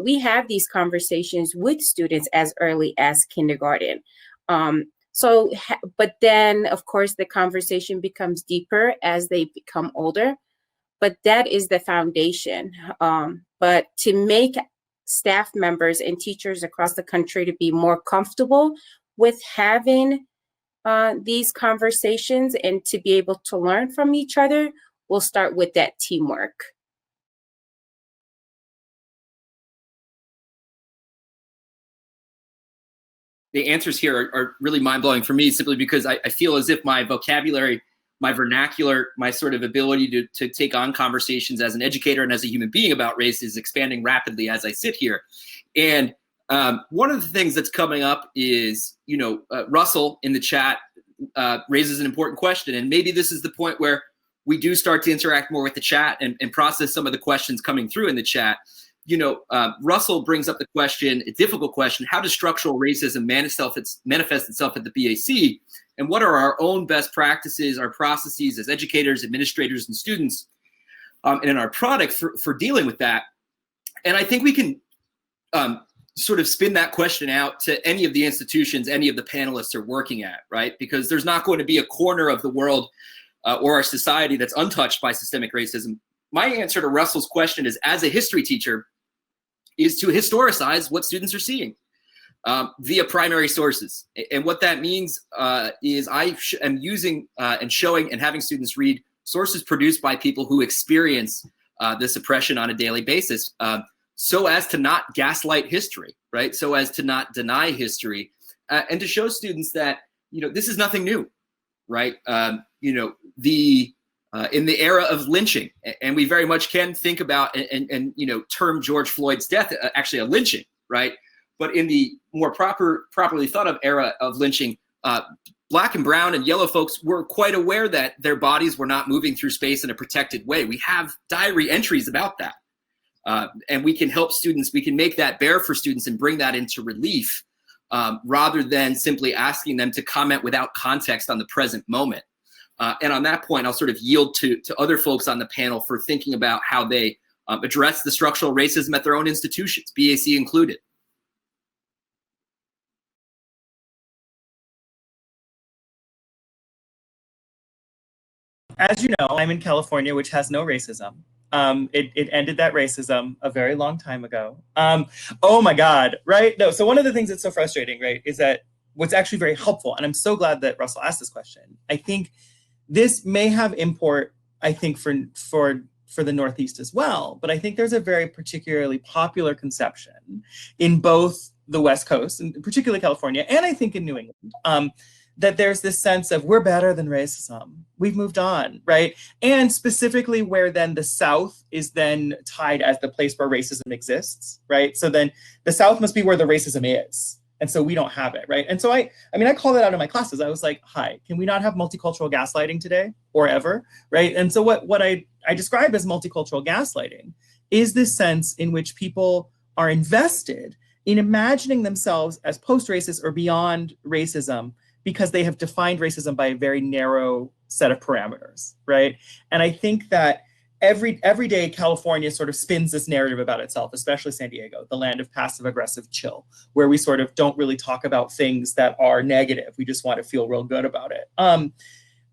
We have these conversations with students as early as kindergarten. But then, of course, the conversation becomes deeper as they become older. But that is the foundation. But to make staff members and teachers across the country to be more comfortable with having these conversations and to be able to learn from each other, we'll start with that teamwork. The answers here are really mind-blowing for me, simply because I feel as if my vocabulary, my vernacular, my sort of ability to take on conversations as an educator and as a human being about race is expanding rapidly as I sit here. And one of the things that's coming up is, Russell in the chat raises an important question. And maybe this is the point where we do start to interact more with the chat and process some of the questions coming through in the chat. Russell brings up the question, a difficult question: how does structural racism manifest itself at the BAC? And what are our own best practices, our processes as educators, administrators, and students, and in our product for dealing with that? And I think we can sort of spin that question out to any of the institutions any of the panelists are working at, right? Because there's not going to be a corner of the world or our society that's untouched by systemic racism. My answer to Russell's question is, as a history teacher, is to historicize what students are seeing via primary sources. And what that means is I am using and showing and having students read sources produced by people who experience this oppression on a daily basis, so as to not gaslight history, right? So as to not deny history, and to show students that this is nothing new, right? In the era of lynching, and we very much can think about and term George Floyd's death actually a lynching, right? But in the more properly thought of era of lynching, Black and brown and yellow folks were quite aware that their bodies were not moving through space in a protected way. We have diary entries about that. And we can help students, we can make that bare for students and bring that into relief rather than simply asking them to comment without context on the present moment. And on that point, I'll sort of yield to other folks on the panel for thinking about how they address the structural racism at their own institutions, BAC included. As you know, I'm in California, which has no racism. It ended that racism a very long time ago. Oh my God, right? No, so one of the things that's so frustrating, right, is that what's actually very helpful, and I'm so glad that Russell asked this question. I think this may have import, I think, for the Northeast as well, but I think there's a very particularly popular conception in both the West Coast, and particularly California, and I think in New England, that there's this sense of we're better than racism. We've moved on, right? And specifically where then the South is then tied as the place where racism exists, right? So then the South must be where the racism is. And so we don't have it, right? And so I call that out in my classes. I was like, hi, can we not have multicultural gaslighting today or ever, right? And so what I describe as multicultural gaslighting is this sense in which people are invested in imagining themselves as post-racist or beyond racism because they have defined racism by a very narrow set of parameters, right? And I think that every day California sort of spins this narrative about itself, especially San Diego, the land of passive aggressive chill, where we sort of don't really talk about things that are negative. We just want to feel real good about it.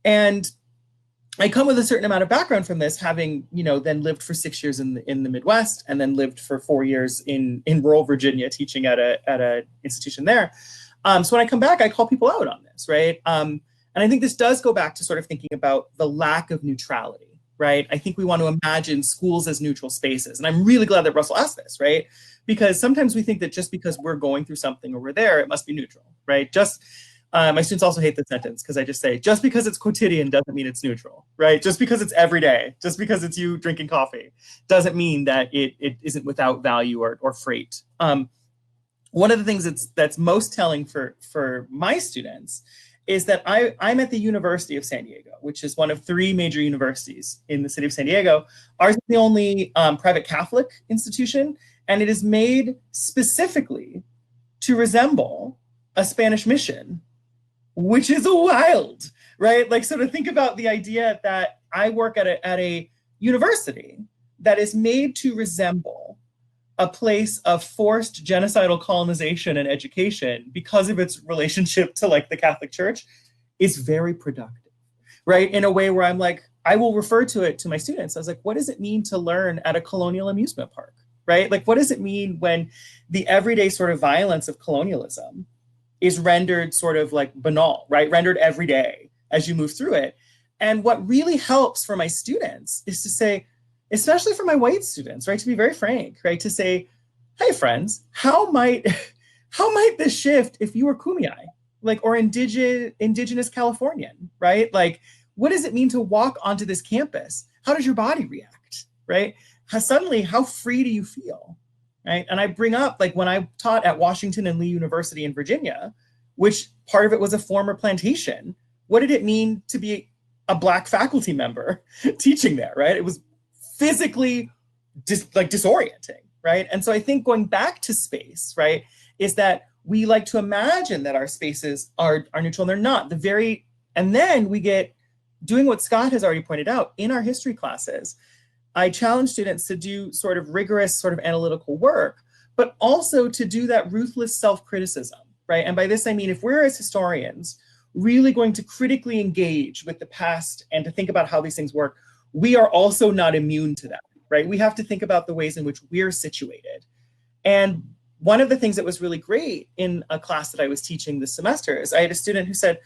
And I come with a certain amount of background from this, having then lived for 6 years in the Midwest, and then lived for 4 years in rural Virginia, teaching at a institution there. So when I come back, I call people out on this, right? And I think this does go back to sort of thinking about the lack of neutrality, right? I think we want to imagine schools as neutral spaces. And I'm really glad that Russell asked this, right? Because sometimes we think that just because we're going through something or we're there, it must be neutral, right? My students also hate this sentence because I just say, just because it's quotidian doesn't mean it's neutral, right? Just because it's every day, just because it's you drinking coffee, doesn't mean that it isn't without value or freight. One of the things that's most telling for my students is that I'm at the University of San Diego, which is one of 3 major universities in the city of San Diego. Ours is the only private Catholic institution, and it is made specifically to resemble a Spanish mission, which is wild, right? Like, so to think about the idea that I work at a university that is made to resemble a place of forced genocidal colonization and education because of its relationship to like the Catholic Church is very productive, right? In a way where I'm like, I will refer to it to my students. I was like, what does it mean to learn at a colonial amusement park, right? Like, what does it mean when the everyday sort of violence of colonialism is rendered sort of like banal, right? Rendered every day as you move through it. And what really helps for my students is to say, especially for my white students, right? To be very frank, right? To say, hey friends, how might this shift if you were Kumeyaay, like, or indigenous Californian, right? Like, what does it mean to walk onto this campus? How does your body react, right? How free do you feel, right? And I bring up, like, when I taught at Washington and Lee University in Virginia, which part of it was a former plantation, what did it mean to be a Black faculty member teaching there, right? It was physically disorienting, right? And so I think going back to space, right, is that we like to imagine that our spaces are neutral, and they're not. And then we get doing what Scott has already pointed out in our history classes. I challenge students to do sort of rigorous sort of analytical work, but also to do that ruthless self-criticism, right? And by this, I mean, if we're as historians really going to critically engage with the past and to think about how these things work, we are also not immune to that, right? We have to think about the ways in which we're situated. And one of the things that was really great in a class that I was teaching this semester is I had a student who said,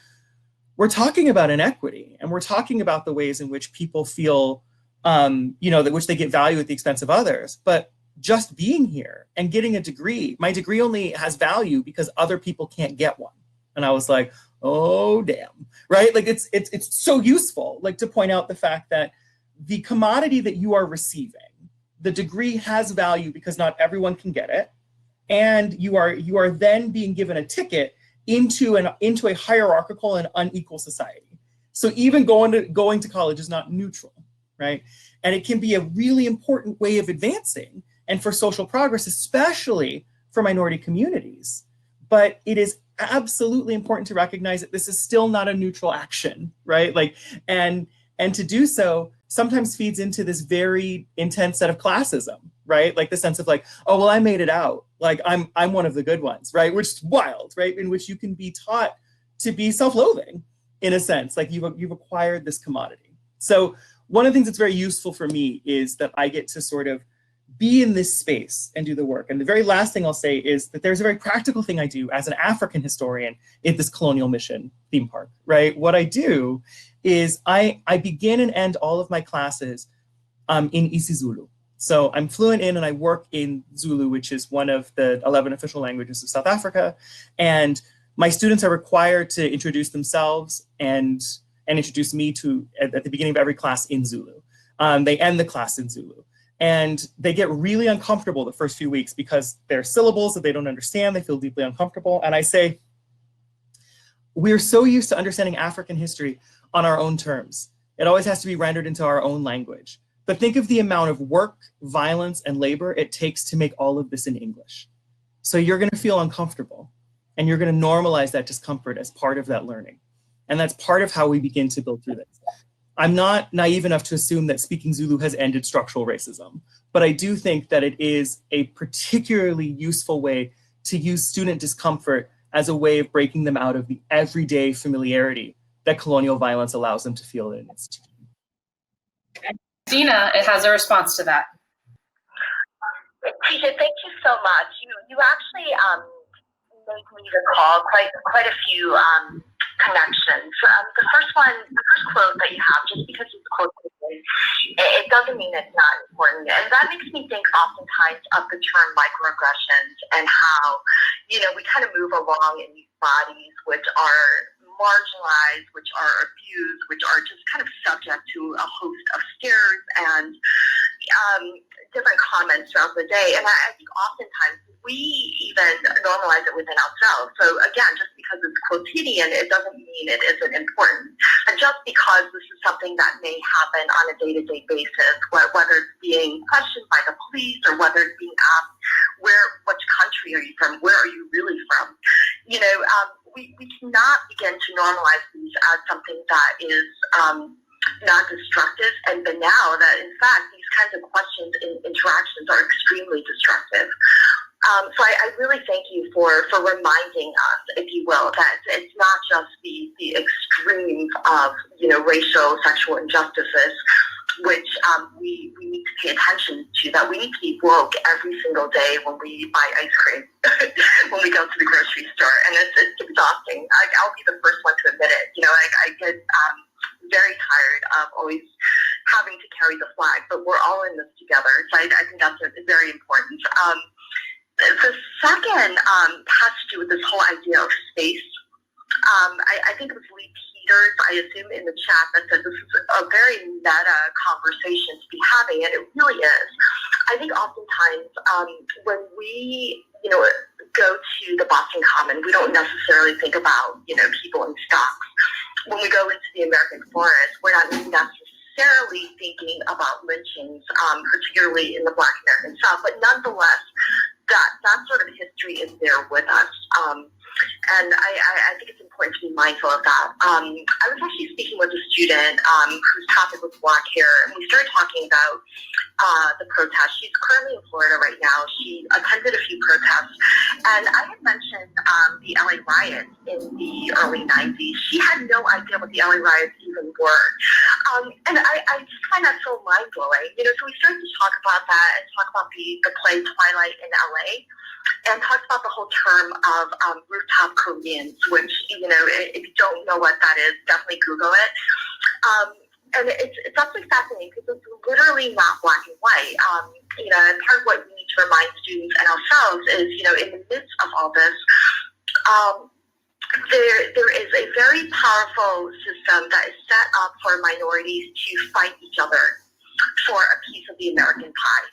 we're talking about inequity, and we're talking about the ways in which people feel, that which they get value at the expense of others, but just being here and getting a degree, my degree only has value because other people can't get one. And I was like, oh damn, right? Like it's so useful, like to point out the fact that the commodity that you are receiving, the degree has value because not everyone can get it, and you are then being given a ticket into a hierarchical and unequal society. So even going to college is not neutral, right? And it can be a really important way of advancing and for social progress, especially for minority communities. But it is absolutely important to recognize that this is still not a neutral action, right? Like, and to do so sometimes feeds into this very intense set of classism, right? Like the sense of like, oh, well, I made it out. Like I'm one of the good ones, right? Which is wild, right? In which you can be taught to be self-loathing in a sense, like you've acquired this commodity. So one of the things that's very useful for me is that I get to sort of be in this space and do the work. And the very last thing I'll say is that there's a very practical thing I do as an African historian at this Colonial Mission theme park, right? What I do is I begin and end all of my classes in isiZulu. So I'm fluent in and I work in Zulu, which is one of the 11 official languages of South Africa. And my students are required to introduce themselves and introduce me at the beginning of every class in Zulu. They end the class in Zulu. And they get really uncomfortable the first few weeks because there are syllables that they don't understand. They feel deeply uncomfortable. And I say, we're so used to understanding African history on our own terms. It always has to be rendered into our own language. But think of the amount of work, violence, and labor it takes to make all of this in English. So you're going to feel uncomfortable. And you're going to normalize that discomfort as part of that learning. And that's part of how we begin to build through this. I'm not naive enough to assume that speaking Zulu has ended structural racism, but I do think that it is a particularly useful way to use student discomfort as a way of breaking them out of the everyday familiarity that colonial violence allows them to feel in an institution. Dina, it has a response to that. TJ, thank you so much. You actually made me recall quite a few connections. The first quote that you have, just because it's quoted, it doesn't mean it's not important. And that makes me think oftentimes of the term microaggressions and how, we kind of move along in these bodies which are marginalized, which are abused, which are just kind of subject to a host of scares and different comments throughout the day. And I think oftentimes we even normalize it within ourselves. So again, just because it's quotidian, it doesn't mean it isn't important. And just because this is something that may happen on a day-to-day basis, whether it's being questioned by the police or whether it's being asked, which country are you from? Where are you really from? We cannot begin to normalize these as something that is not destructive and banal, that in fact these kinds of questions and interactions are extremely destructive. So I really thank you for reminding us, if you will, that it's not just the extremes of racial, sexual injustices, which we need to pay attention to, that we need to be woke every single day when we buy ice cream, when we go to the grocery store. And it's exhausting. I'll be the first one to admit it. I get very tired of always having to carry the flag, but we're all in this together. So I think that's very important. The second has to do with this whole idea of space. I think it was Lee Peters, I assume in the chat, that said this is a very meta conversation to be having, and it really is. I think oftentimes when we go to the Boston Common, we don't necessarily think about people in stocks. When we go into the American forest, we're not necessarily thinking about lynchings, particularly in the Black American South, but nonetheless, that sort of history is there with us. And I think it's important to be mindful of that. I was actually speaking with a student whose topic was Black hair, and we started talking about the protest. She's currently in Florida right now. She attended a few protests, and I had mentioned the LA riots in the early 90s. She had no idea what the LA riots even were. And I just find that so mind-blowing. So we started to talk about that and talk about the play Twilight in LA, and talked about the whole term of rooftop Koreans, which, if you don't know what that is, definitely Google it. And it's absolutely fascinating because it's literally not black and white. And part of what we need to remind students and ourselves is, in the midst of all this, there is a very powerful system that is set up for minorities to fight each other for a piece of the American pie.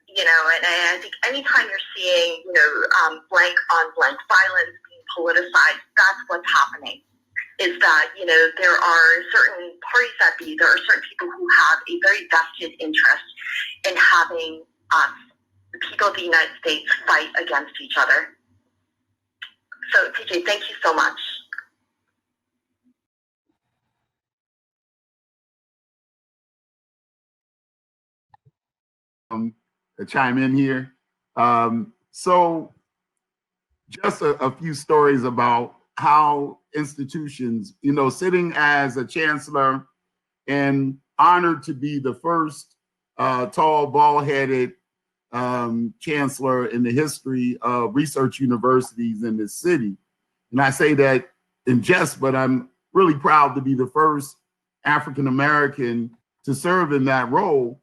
You know, and I think anytime you're seeing, blank on blank violence being politicized, that's what's happening. Is that, there are certain parties that be, there are certain people who have a very vested interest in having us, the people of the United States, fight against each other. So, TJ, thank you so much. To chime in here. So just a few stories about how institutions, sitting as a chancellor and honored to be the first tall, bald-headed chancellor in the history of research universities in this city. And I say that in jest, but I'm really proud to be the first African-American to serve in that role.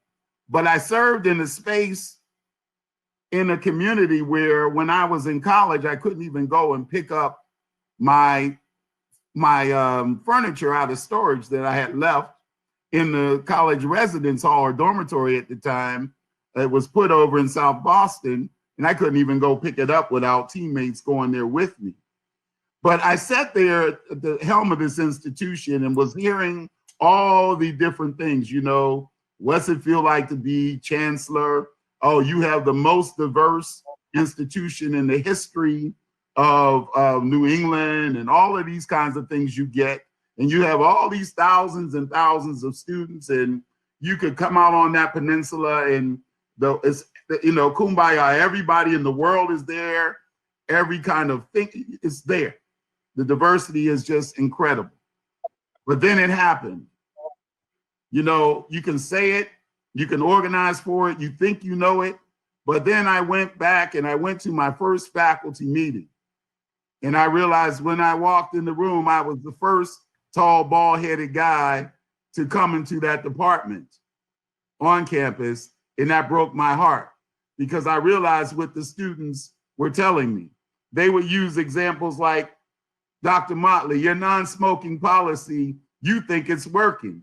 But I served in a space in a community where when I was in college, I couldn't even go and pick up my furniture out of storage that I had left in the college residence hall or dormitory at the time. It was put over in South Boston, and I couldn't even go pick it up without teammates going there with me. But I sat there at the helm of this institution and was hearing all the different things, what's it feel like to be chancellor? Oh, you have the most diverse institution in the history of New England, and all of these kinds of things you get. And you have all these thousands and thousands of students, and you could come out on that peninsula and it's kumbaya, everybody in the world is there. Every kind of thing is there. The diversity is just incredible. But then it happened. You can say it, you can organize for it, you think you know it, but then I went back and I went to my first faculty meeting. And I realized when I walked in the room, I was the first tall, bald-headed guy to come into that department on campus. And that broke my heart because I realized what the students were telling me. They would use examples like, Dr. Motley, your non-smoking policy, you think it's working.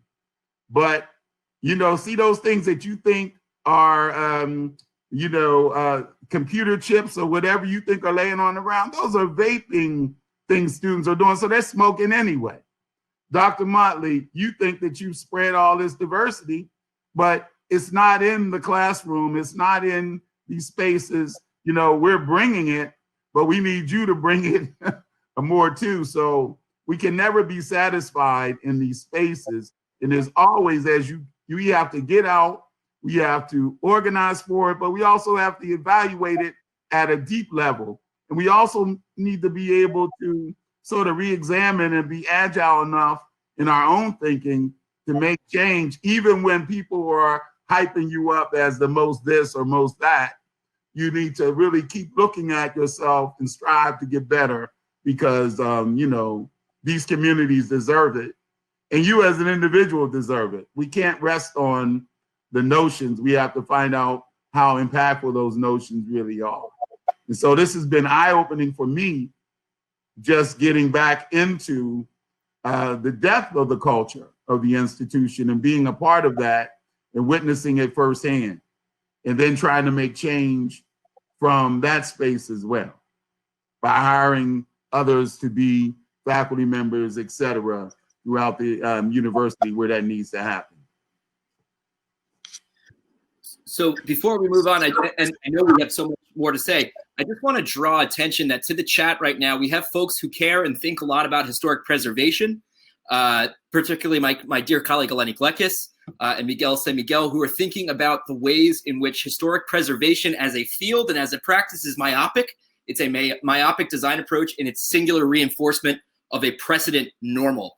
But, see those things that you think are, computer chips or whatever you think are laying on the ground, those are vaping things students are doing. So they're smoking anyway. Dr. Motley, you think that you've spread all this diversity, but it's not in the classroom. It's not in these spaces. We're bringing it, but we need you to bring it more too. So we can never be satisfied in these spaces. And there's always, as you have to get out, we have to organize for it, but we also have to evaluate it at a deep level. And we also need to be able to sort of re-examine and be agile enough in our own thinking to make change, even when people are hyping you up as the most this or most that. You need to really keep looking at yourself and strive to get better because, these communities deserve it. And you as an individual deserve it. We can't rest on the notions. We have to find out how impactful those notions really are. And so this has been eye-opening for me, just getting back into the depth of the culture of the institution and being a part of that and witnessing it firsthand, and then trying to make change from that space as well by hiring others to be faculty members, et cetera, throughout the university where that needs to happen. So before we move on, I know we have so much more to say, I just want to draw attention that to the chat right now, we have folks who care and think a lot about historic preservation, particularly my dear colleague Eleni Glekis and Miguel San Miguel, who are thinking about the ways in which historic preservation as a field and as a practice is myopic. It's a myopic design approach in its singular reinforcement of a precedent normal,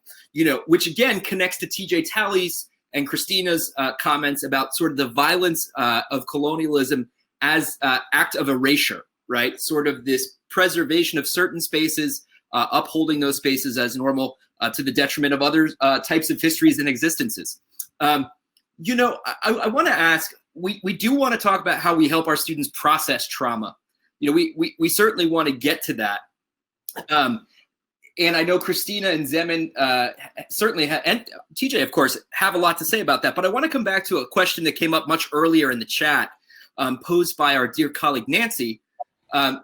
which again connects to TJ Talley's and Christina's comments about sort of the violence of colonialism as act of erasure, right? Sort of this preservation of certain spaces, upholding those spaces as normal to the detriment of other types of histories and existences. I want to ask, we do want to talk about how we help our students process trauma. We certainly want to get to that. And I know Christina and Zemin certainly, and TJ, of course, have a lot to say about that. But I want to come back to a question that came up much earlier in the chat, posed by our dear colleague, Nancy. And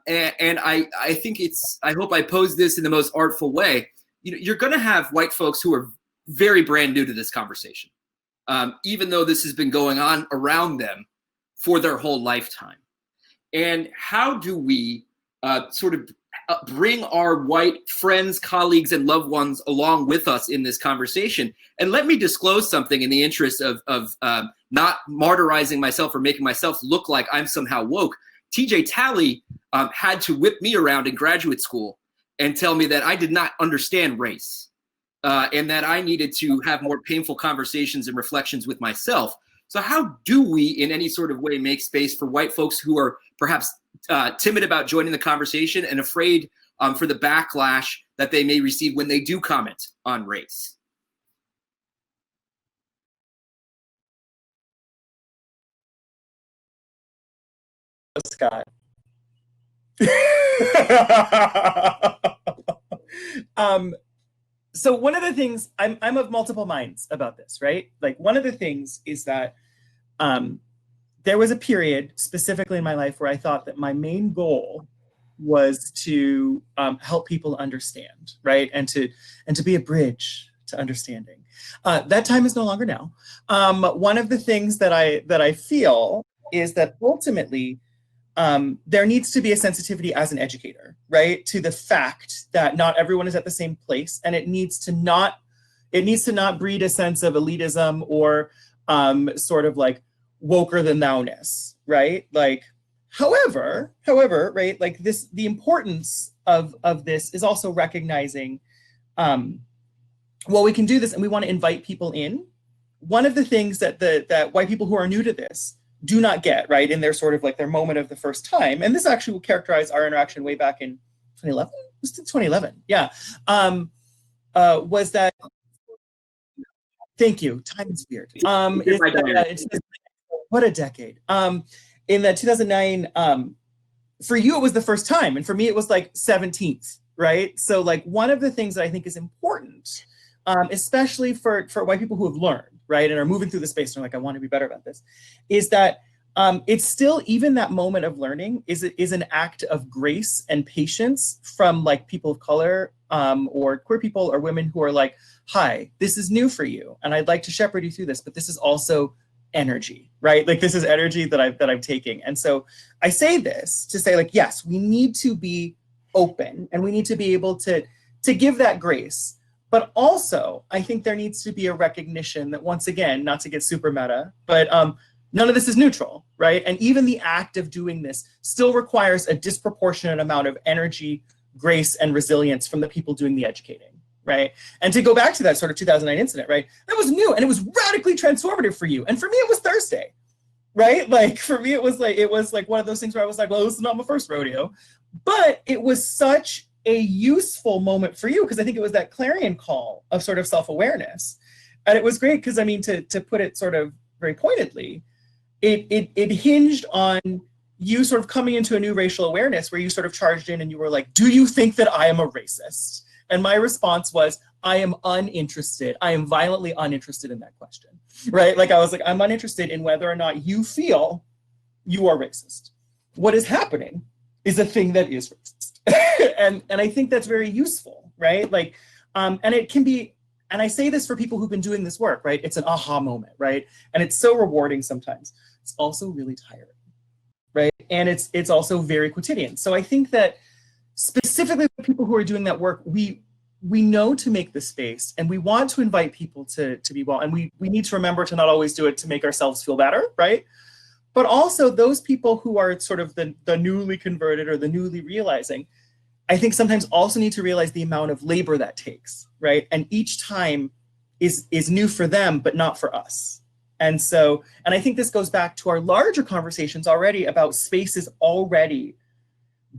I think I hope I posed this in the most artful way. You're going to have white folks who are very brand new to this conversation, even though this has been going on around them for their whole lifetime. And how do we sort of bring our white friends, colleagues, and loved ones along with us in this conversation? And let me disclose something in the interest of not martyrizing myself or making myself look like I'm somehow woke. TJ Talley had to whip me around in graduate school and tell me that I did not understand race and that I needed to have more painful conversations and reflections with myself. So how do we in any sort of way make space for white folks who are perhaps timid about joining the conversation and afraid for the backlash that they may receive when they do comment on race? Scott. So one of the things, I'm of multiple minds about this, right? Like one of the things is that there was a period specifically in my life where I thought that my main goal was to help people understand, right? And to be a bridge to understanding. That time is no longer now. One of the things that I feel is that ultimately there needs to be a sensitivity as an educator, right? To the fact that not everyone is at the same place, and it needs to not breed a sense of elitism or sort of like woker than thou-ness, right? Like, however, right, like this, the importance of this is also recognizing, well, we can do this and we want to invite people in. One of the things that that white people who are new to this do not get, right, in their sort of like their moment of the first time, and this actually will characterize our interaction way back in 2011, was it 2011? Yeah, was that, thank you, time is weird. What a decade. In the 2009, for you, it was the first time. And for me, it was like 17th, right? So like one of the things that I think is important, especially for white people who have learned, right, and are moving through the space and are like, I want to be better about this, is that it's still, even that moment of learning is an act of grace and patience from like people of color or queer people or women who are like, hi, this is new for you. And I'd like to shepherd you through this, but this is also energy, right? Like this is energy that I'm taking. And so I say this to say, like, yes, we need to be open and we need to be able to give that grace. But also, I think there needs to be a recognition that, once again, not to get super meta, but none of this is neutral, right? And even the act of doing this still requires a disproportionate amount of energy, grace, and resilience from the people doing the educating, right? And to go back to that sort of 2009 incident, right? That was new and it was radically transformative for you. And for me, it was Thursday, right? Like for me, it was like one of those things where I was like, well, this is not my first rodeo, but it was such a useful moment for you because I think it was that clarion call of sort of self-awareness. And it was great because, I mean, to put it sort of very pointedly, it hinged on you sort of coming into a new racial awareness where you sort of charged in and you were like, do you think that I am a racist? And my response was, I am uninterested. I am violently uninterested in that question, right? Like I was like, I'm uninterested in whether or not you feel you are racist. What is happening is a thing that is racist. and I think that's very useful, right? Like, and it can be, and I say this for people who've been doing this work, right? It's an aha moment, right? And it's so rewarding sometimes. It's also really tiring, right? And it's also very quotidian. So I think that specifically for people who are doing that work, we know to make the space and we want to invite people to be well. And we need to remember to not always do it to make ourselves feel better, right? But also those people who are sort of the newly converted or the newly realizing, I think sometimes also need to realize the amount of labor that takes, right? And each time is new for them, but not for us. And so, and I think this goes back to our larger conversations already about spaces already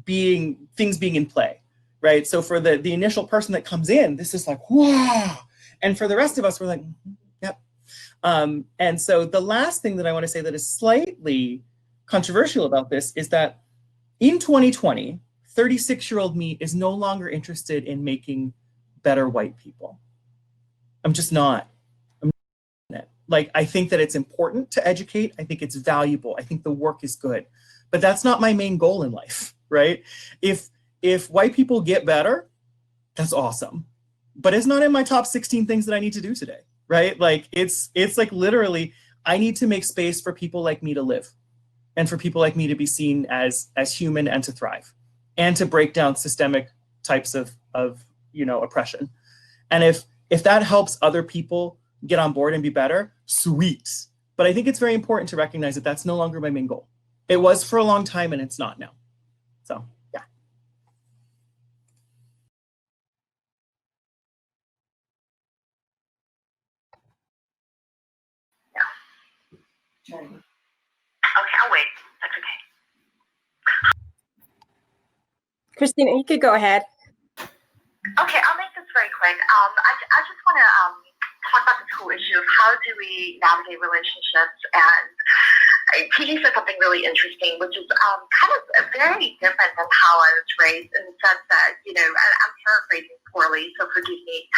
being in play, right? So for the initial person that comes in, this is like, wow. And for the rest of us, we're like, yep. And so the last thing that I want to say that is slightly controversial about this is that in 2020, 36-year-old me is no longer interested in making better white people. I'm just not. I'm not. Like, I think that it's important to educate. I think it's valuable. I think the work is good. But that's not my main goal in life, right? If white people get better, that's awesome. But it's not in my top 16 things that I need to do today, right? Like, it's like literally, I need to make space for people like me to live, and for people like me to be seen as human and to thrive, and to break down systemic types of oppression. And if that helps other people get on board and be better, sweet. But I think it's very important to recognize that that's no longer my main goal. It was for a long time, and it's not now. So, yeah. Okay, I'll wait. That's okay. Christina, you could go ahead. Okay, I'll make this very quick. I just want to talk about this whole issue of how do we navigate relationships. And TJ said something really interesting, which is kind of very different than how I was raised, in the sense that, and I'm paraphrasing poorly, so forgive me.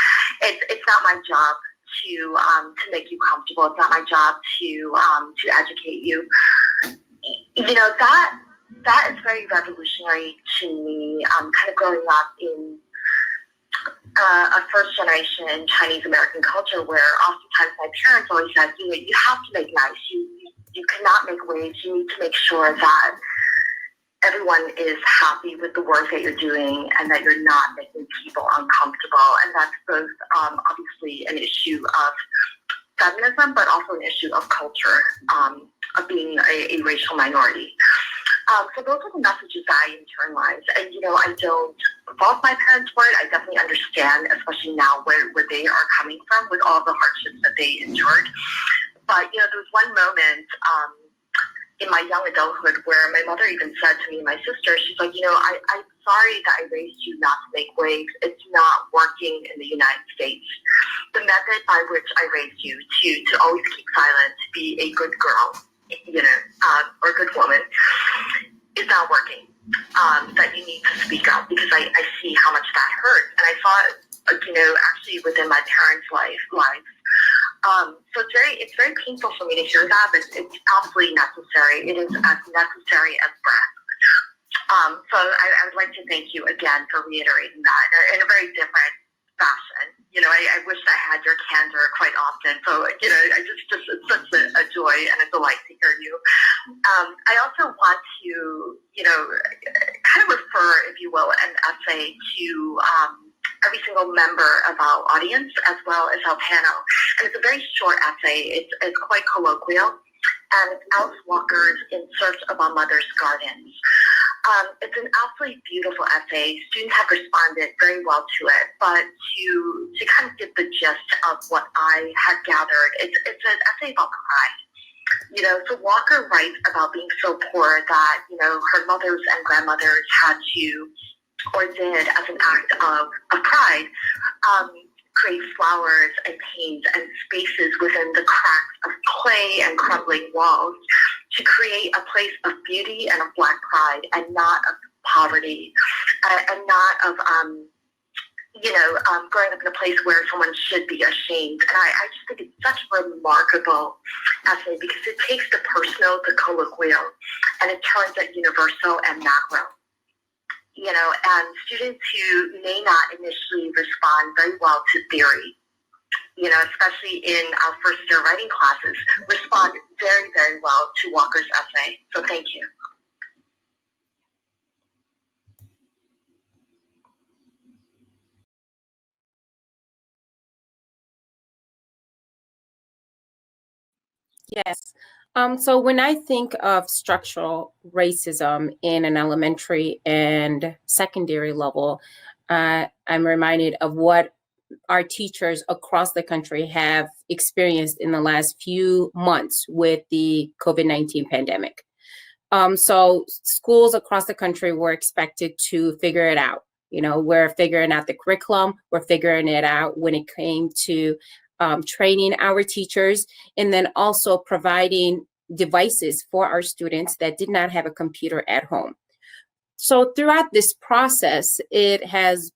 It's not my job to make you comfortable. It's not my job to educate you. That is very revolutionary to me. Kind of growing up in a first generation Chinese American culture, where oftentimes my parents always said, you have to make nice. You cannot make waves. You need to make sure that everyone is happy with the work that you're doing, and that you're not making people uncomfortable. And that's both obviously an issue of feminism, but also an issue of culture, of being a racial minority. So those are the messages that I internalize. And, I don't fault my parents for it. I definitely understand, especially now where they are coming from with all the hardships that they endured. But, there was one moment in my young adulthood where my mother even said to me and my sister, she's like, I'm sorry that I raised you not to make waves. It's not working in the United States. The method by which I raised you to always keep silent, to be a good girl, or a good woman, is not working. That you need to speak up, because I see how much that hurts. And I saw it, actually within my parents' lives. So it's very painful for me to hear that, but it's absolutely necessary. It is as necessary as breath. So I would like to thank you again for reiterating that in a very different fashion. I wish I had your candor quite often. So, I just it's such a joy and a delight to hear you. I also want to, kind of refer, if you will, an essay to every single member of our audience, as well as our panel. And it's a very short essay. It's quite colloquial. And it's Alice Walker's In Search of Our Mother's Gardens. It's an absolutely beautiful essay. Students have responded very well to it, but to kind of get the gist of what I had gathered, it's an essay about pride. So Walker writes about being so poor that, her mothers and grandmothers had to, or did as an act of pride, create flowers and paint and spaces within the cracks of clay and crumbling walls to create a place of beauty and of Black pride, and not of poverty, and not of growing up in a place where someone should be ashamed. And I just think it's such a remarkable essay, because it takes the personal, the colloquial, and it turns it universal and macro. And students who may not initially respond very well to theory, especially in our first year writing classes, respond very, very well to Walker's essay. So thank you. Yes. So when I think of structural racism in an elementary and secondary level, I'm reminded of what our teachers across the country have experienced in the last few months with the COVID-19 pandemic. So schools across the country were expected to figure it out. We're figuring out the curriculum, we're figuring it out when it came to training our teachers, and then also providing devices for our students that did not have a computer at home. So throughout this process, it has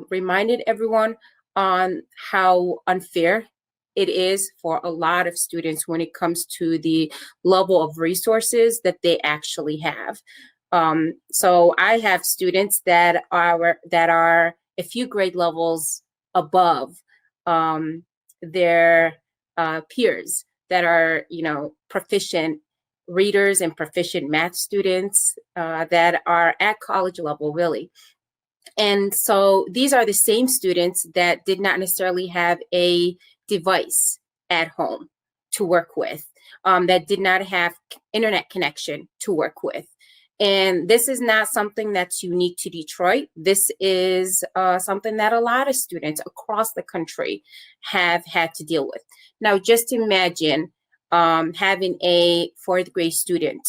reminded everyone on how unfair it is for a lot of students when it comes to the level of resources that they actually have. So I have students that are a few grade levels above their peers that are, proficient readers and proficient math students that are at college level, really. And so these are the same students that did not necessarily have a device at home to work with, that did not have internet connection to work with. And this is not something that's unique to Detroit. This is something that a lot of students across the country have had to deal with. Now, just imagine having a fourth grade student,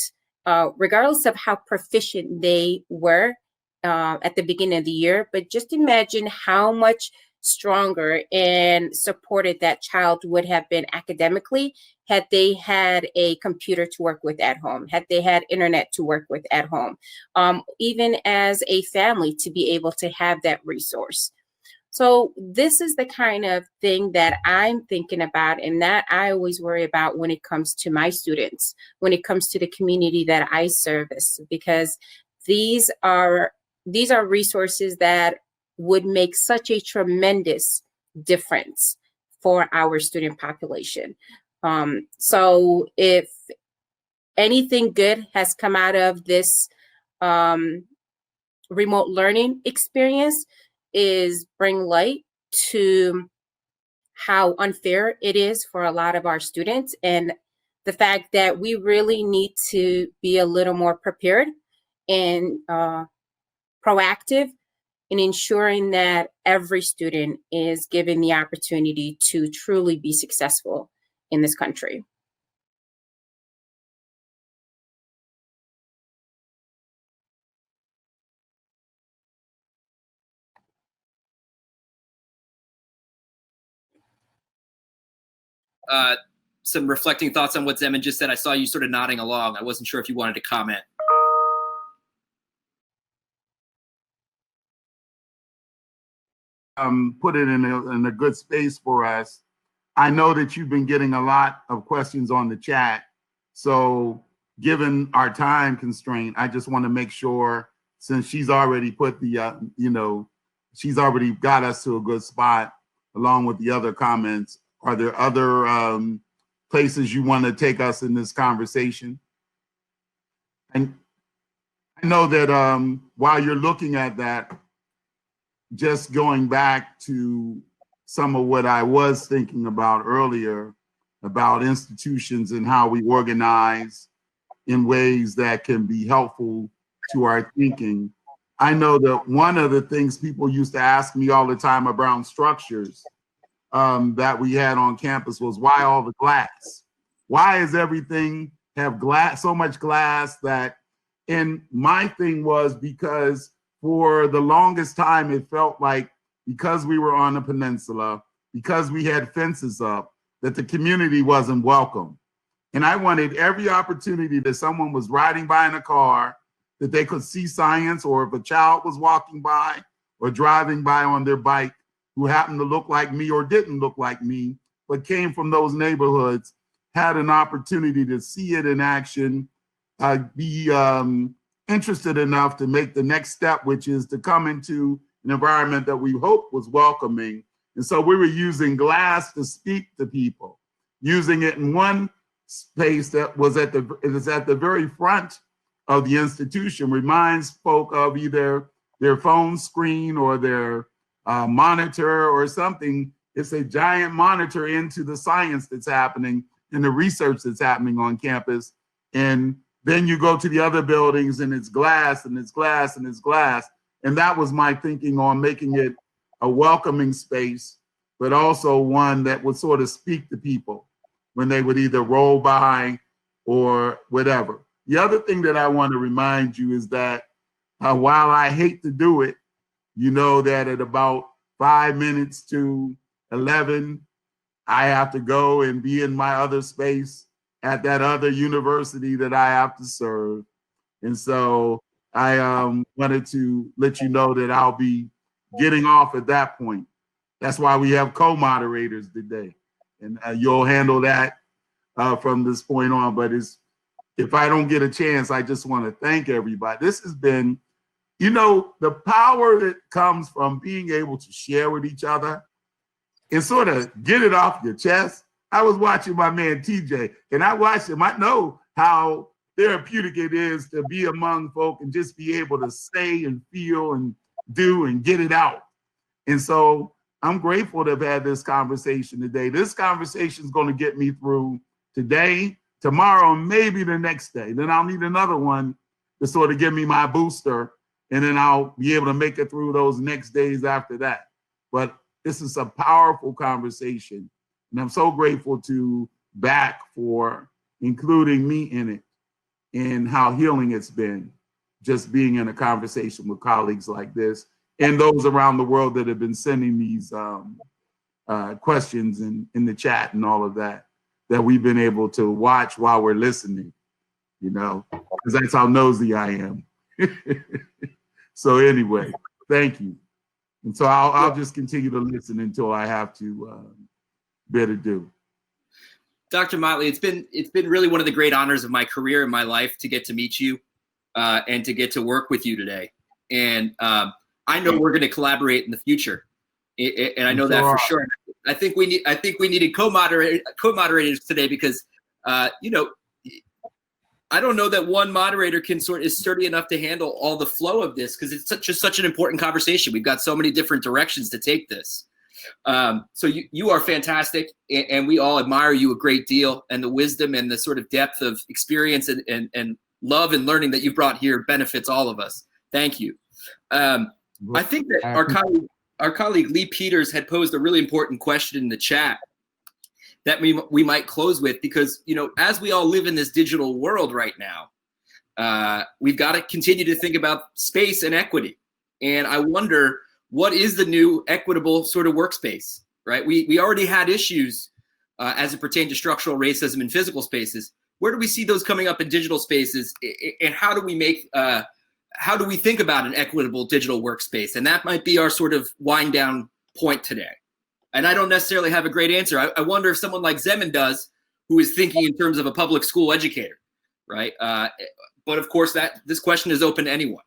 regardless of how proficient they were at the beginning of the year, but just imagine how much stronger and supported that child would have been academically had they had a computer to work with at home, had they had internet to work with at home, even as a family to be able to have that resource. So this is the kind of thing that I'm thinking about and that I always worry about when it comes to my students, when it comes to the community that I service, because these are resources that would make such a tremendous difference for our student population. So if anything good has come out of this remote learning experience, is bring light to how unfair it is for a lot of our students, and the fact that we really need to be a little more prepared and proactive in ensuring that every student is given the opportunity to truly be successful in this country. Some reflecting thoughts on what Zeman just said. I saw you sort of nodding along. I wasn't sure if you wanted to comment. Put it in a good space for us. I know that you've been getting a lot of questions on the chat. So given our time constraint, I just want to make sure, since she's already put the, she's already got us to a good spot along with the other comments. Are there other places you want to take us in this conversation? And I know that while you're looking at that, just going back to some of what I was thinking about earlier about institutions and how we organize in ways that can be helpful to our thinking. I know that one of the things people used to ask me all the time around structures that we had on campus was, why all the glass? Why is everything have glass, so much glass that, and my thing was because for the longest time, it felt like because we were on a peninsula, because we had fences up, that the community wasn't welcome. And I wanted every opportunity that someone was riding by in a car, that they could see science, or if a child was walking by or driving by on their bike who happened to look like me or didn't look like me, but came from those neighborhoods, had an opportunity to see it in action, be interested enough to make the next step, which is to come into an environment that we hoped was welcoming. And so we were using glass to speak to people, using it in one space that was at the very front of the institution, reminds folk of either their phone screen or their monitor or something. It's a giant monitor into the science that's happening and the research that's happening on campus. And then you go to the other buildings and it's glass and it's glass and it's glass. And that was my thinking on making it a welcoming space, but also one that would sort of speak to people when they would either roll by or whatever. The other thing that I want to remind you is that while I hate to do it, you know that at about 5 minutes to 11, I have to go and be in my other space at that other university that I have to serve. And so I wanted to let you know that I'll be getting off at that point. That's why we have co-moderators today. And you'll handle that from this point on. But if I don't get a chance, I just want to thank everybody. This has been, the power that comes from being able to share with each other and sort of get it off your chest. I was watching my man TJ, and I watched him. I know how therapeutic it is to be among folk and just be able to say and feel and do and get it out. And so I'm grateful to have had this conversation today. This conversation is going to get me through today, tomorrow, and maybe the next day. Then I'll need another one to sort of give me my booster, and then I'll be able to make it through those next days after that. But this is a powerful conversation, and I'm so grateful to BAC for including me in it and how healing it's been just being in a conversation with colleagues like this and those around the world that have been sending these questions in the chat and all of that we've been able to watch while we're listening, because that's how nosy I am. So anyway, thank you. And so I'll just continue to listen until I have to bid adieu. Dr. Motley, it's been really one of the great honors of my career and my life to get to meet you and to get to work with you today. And I know we're going to collaborate in the future, and I know that for sure. I think we needed co-moderators today because I don't know that one moderator is sturdy enough to handle all the flow of this because it's such an important conversation. We've got so many different directions to take this. So you are fantastic, and we all admire you a great deal, and the wisdom and the sort of depth of experience and love and learning that you brought here benefits all of us. Thank you. I think that our colleague Lee Peters had posed a really important question in the chat that we might close with, because as we all live in this digital world right now, we've got to continue to think about space and equity. And I wonder, what is the new equitable sort of workspace, right? We already had issues as it pertained to structural racism in physical spaces. Where do we see those coming up in digital spaces, and how do we think about an equitable digital workspace? And that might be our sort of wind down point today. And I don't necessarily have a great answer. I wonder if someone like Zeman does, who is thinking in terms of a public school educator, right? But of course, this question is open to anyone.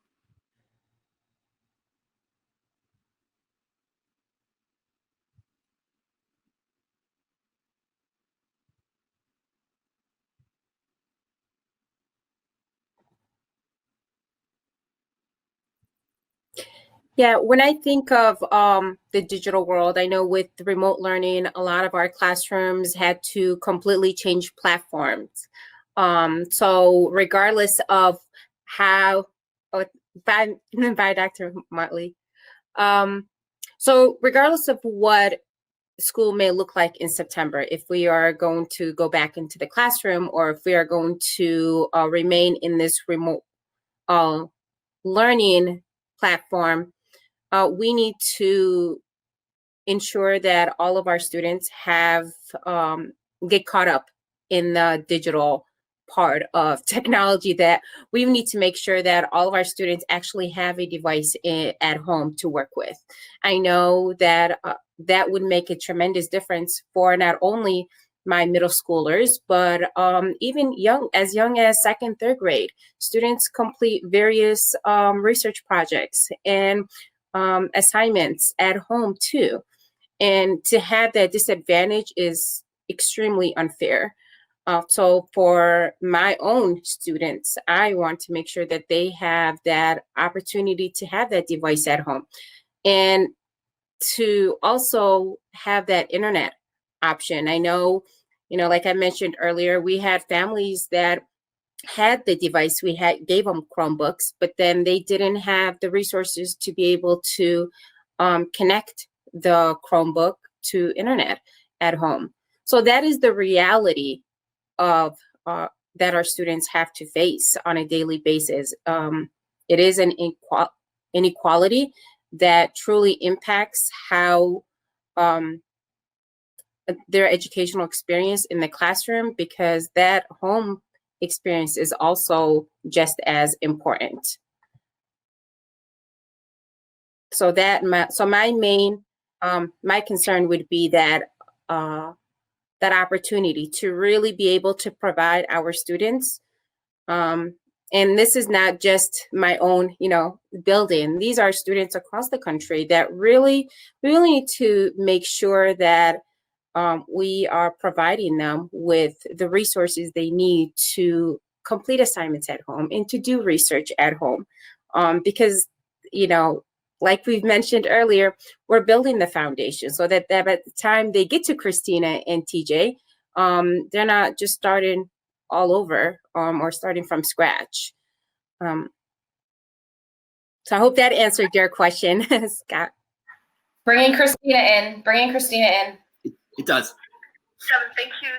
Yeah, when I think of the digital world, I know with remote learning, a lot of our classrooms had to completely change platforms. So regardless of how, bye Dr. Motley. So regardless of what school may look like in September, if we are going to go back into the classroom or if we are going to remain in this remote learning platform, we need to ensure that all of our students get caught up in the digital part of technology, that we need to make sure that all of our students actually have a device at home to work with. I know that that would make a tremendous difference for not only my middle schoolers, but even as young as second, third grade. Students complete various research projects and assignments at home too. And to have that disadvantage is extremely unfair. So for my own students, I want to make sure that they have that opportunity to have that device at home, and to also have that internet option. I know, like I mentioned earlier, we had families that had the device, gave them Chromebooks, but then they didn't have the resources to be able to connect the Chromebook to internet at home. So that is the reality of that our students have to face on a daily basis. It is an inequality that truly impacts how their educational experience in the classroom, because that home experience is also just as important. So my main my concern would be that that opportunity to really be able to provide our students. And this is not just my own, building. These are students across the country that we really need to make sure that we are providing them with the resources they need to complete assignments at home and to do research at home. Because, like we've mentioned earlier, we're building the foundation so that by the time they get to Christina and TJ, they're not just starting all over or starting from scratch. So I hope that answered your question, Scott. Bringing Christina in. It does. Thank you.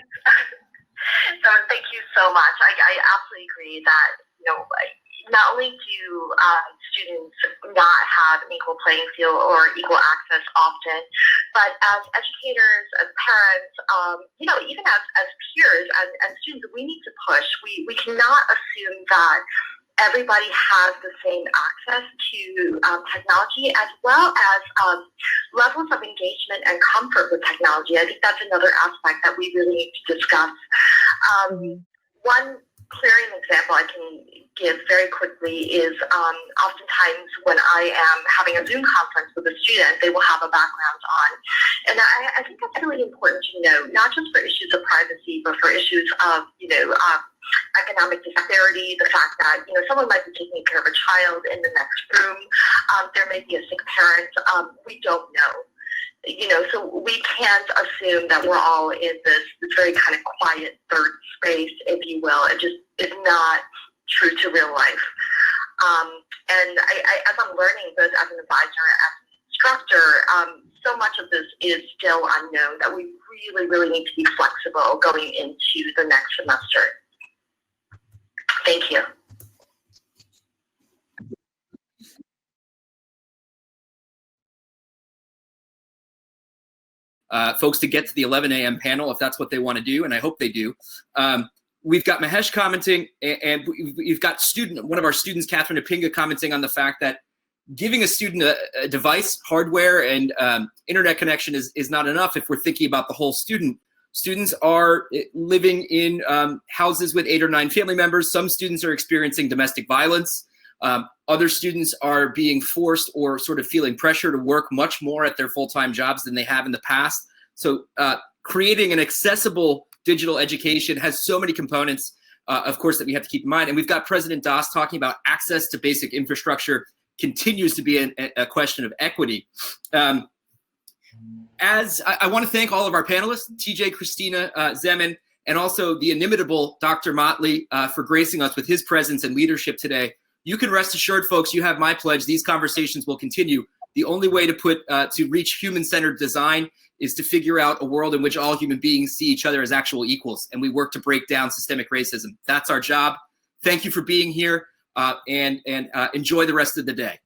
Thank you so much. I absolutely agree that, not only do students not have an equal playing field or equal access often, but as educators, as parents, even as peers and students, we need to push. We cannot assume that everybody has the same access to technology, as well as levels of engagement and comfort with technology. I think that's another aspect that we really need to discuss. One clearing example I can give very quickly is oftentimes when I am having a Zoom conference with a student, they will have a background on. And I think that's really important to know, not just for issues of privacy, but for issues of, economic disparity, the fact that, someone might be taking care of a child in the next room. There may be a sick parent. We don't know. So we can't assume that we're all in this very kind of quiet third space, if you will. It just is not true to real life. And as I'm learning both as an advisor and as an instructor, so much of this is still unknown that we really, really need to be flexible going into the next semester. Thank you. Folks to get to the 11 a.m. panel if that's what they want to do, and I hope they do. We've got Mahesh commenting, and we've got one of our students, Catherine Apinga, commenting on the fact that giving a student a device, hardware, and internet connection is not enough if we're thinking about the whole student. Students are living in houses with 8 or 9 family members. Some students are experiencing domestic violence. Other students are being forced or sort of feeling pressure to work much more at their full-time jobs than they have in the past. So creating an accessible digital education has so many components, of course, that we have to keep in mind. And we've got President Das talking about access to basic infrastructure continues to be a question of equity. As I want to thank all of our panelists, TJ, Christina, Zemin, and also the inimitable Dr. Motley for gracing us with his presence and leadership today. You can rest assured, folks, you have my pledge. These conversations will continue. The only way to reach human-centered design is to figure out a world in which all human beings see each other as actual equals, and we work to break down systemic racism. That's our job. Thank you for being here, and enjoy the rest of the day.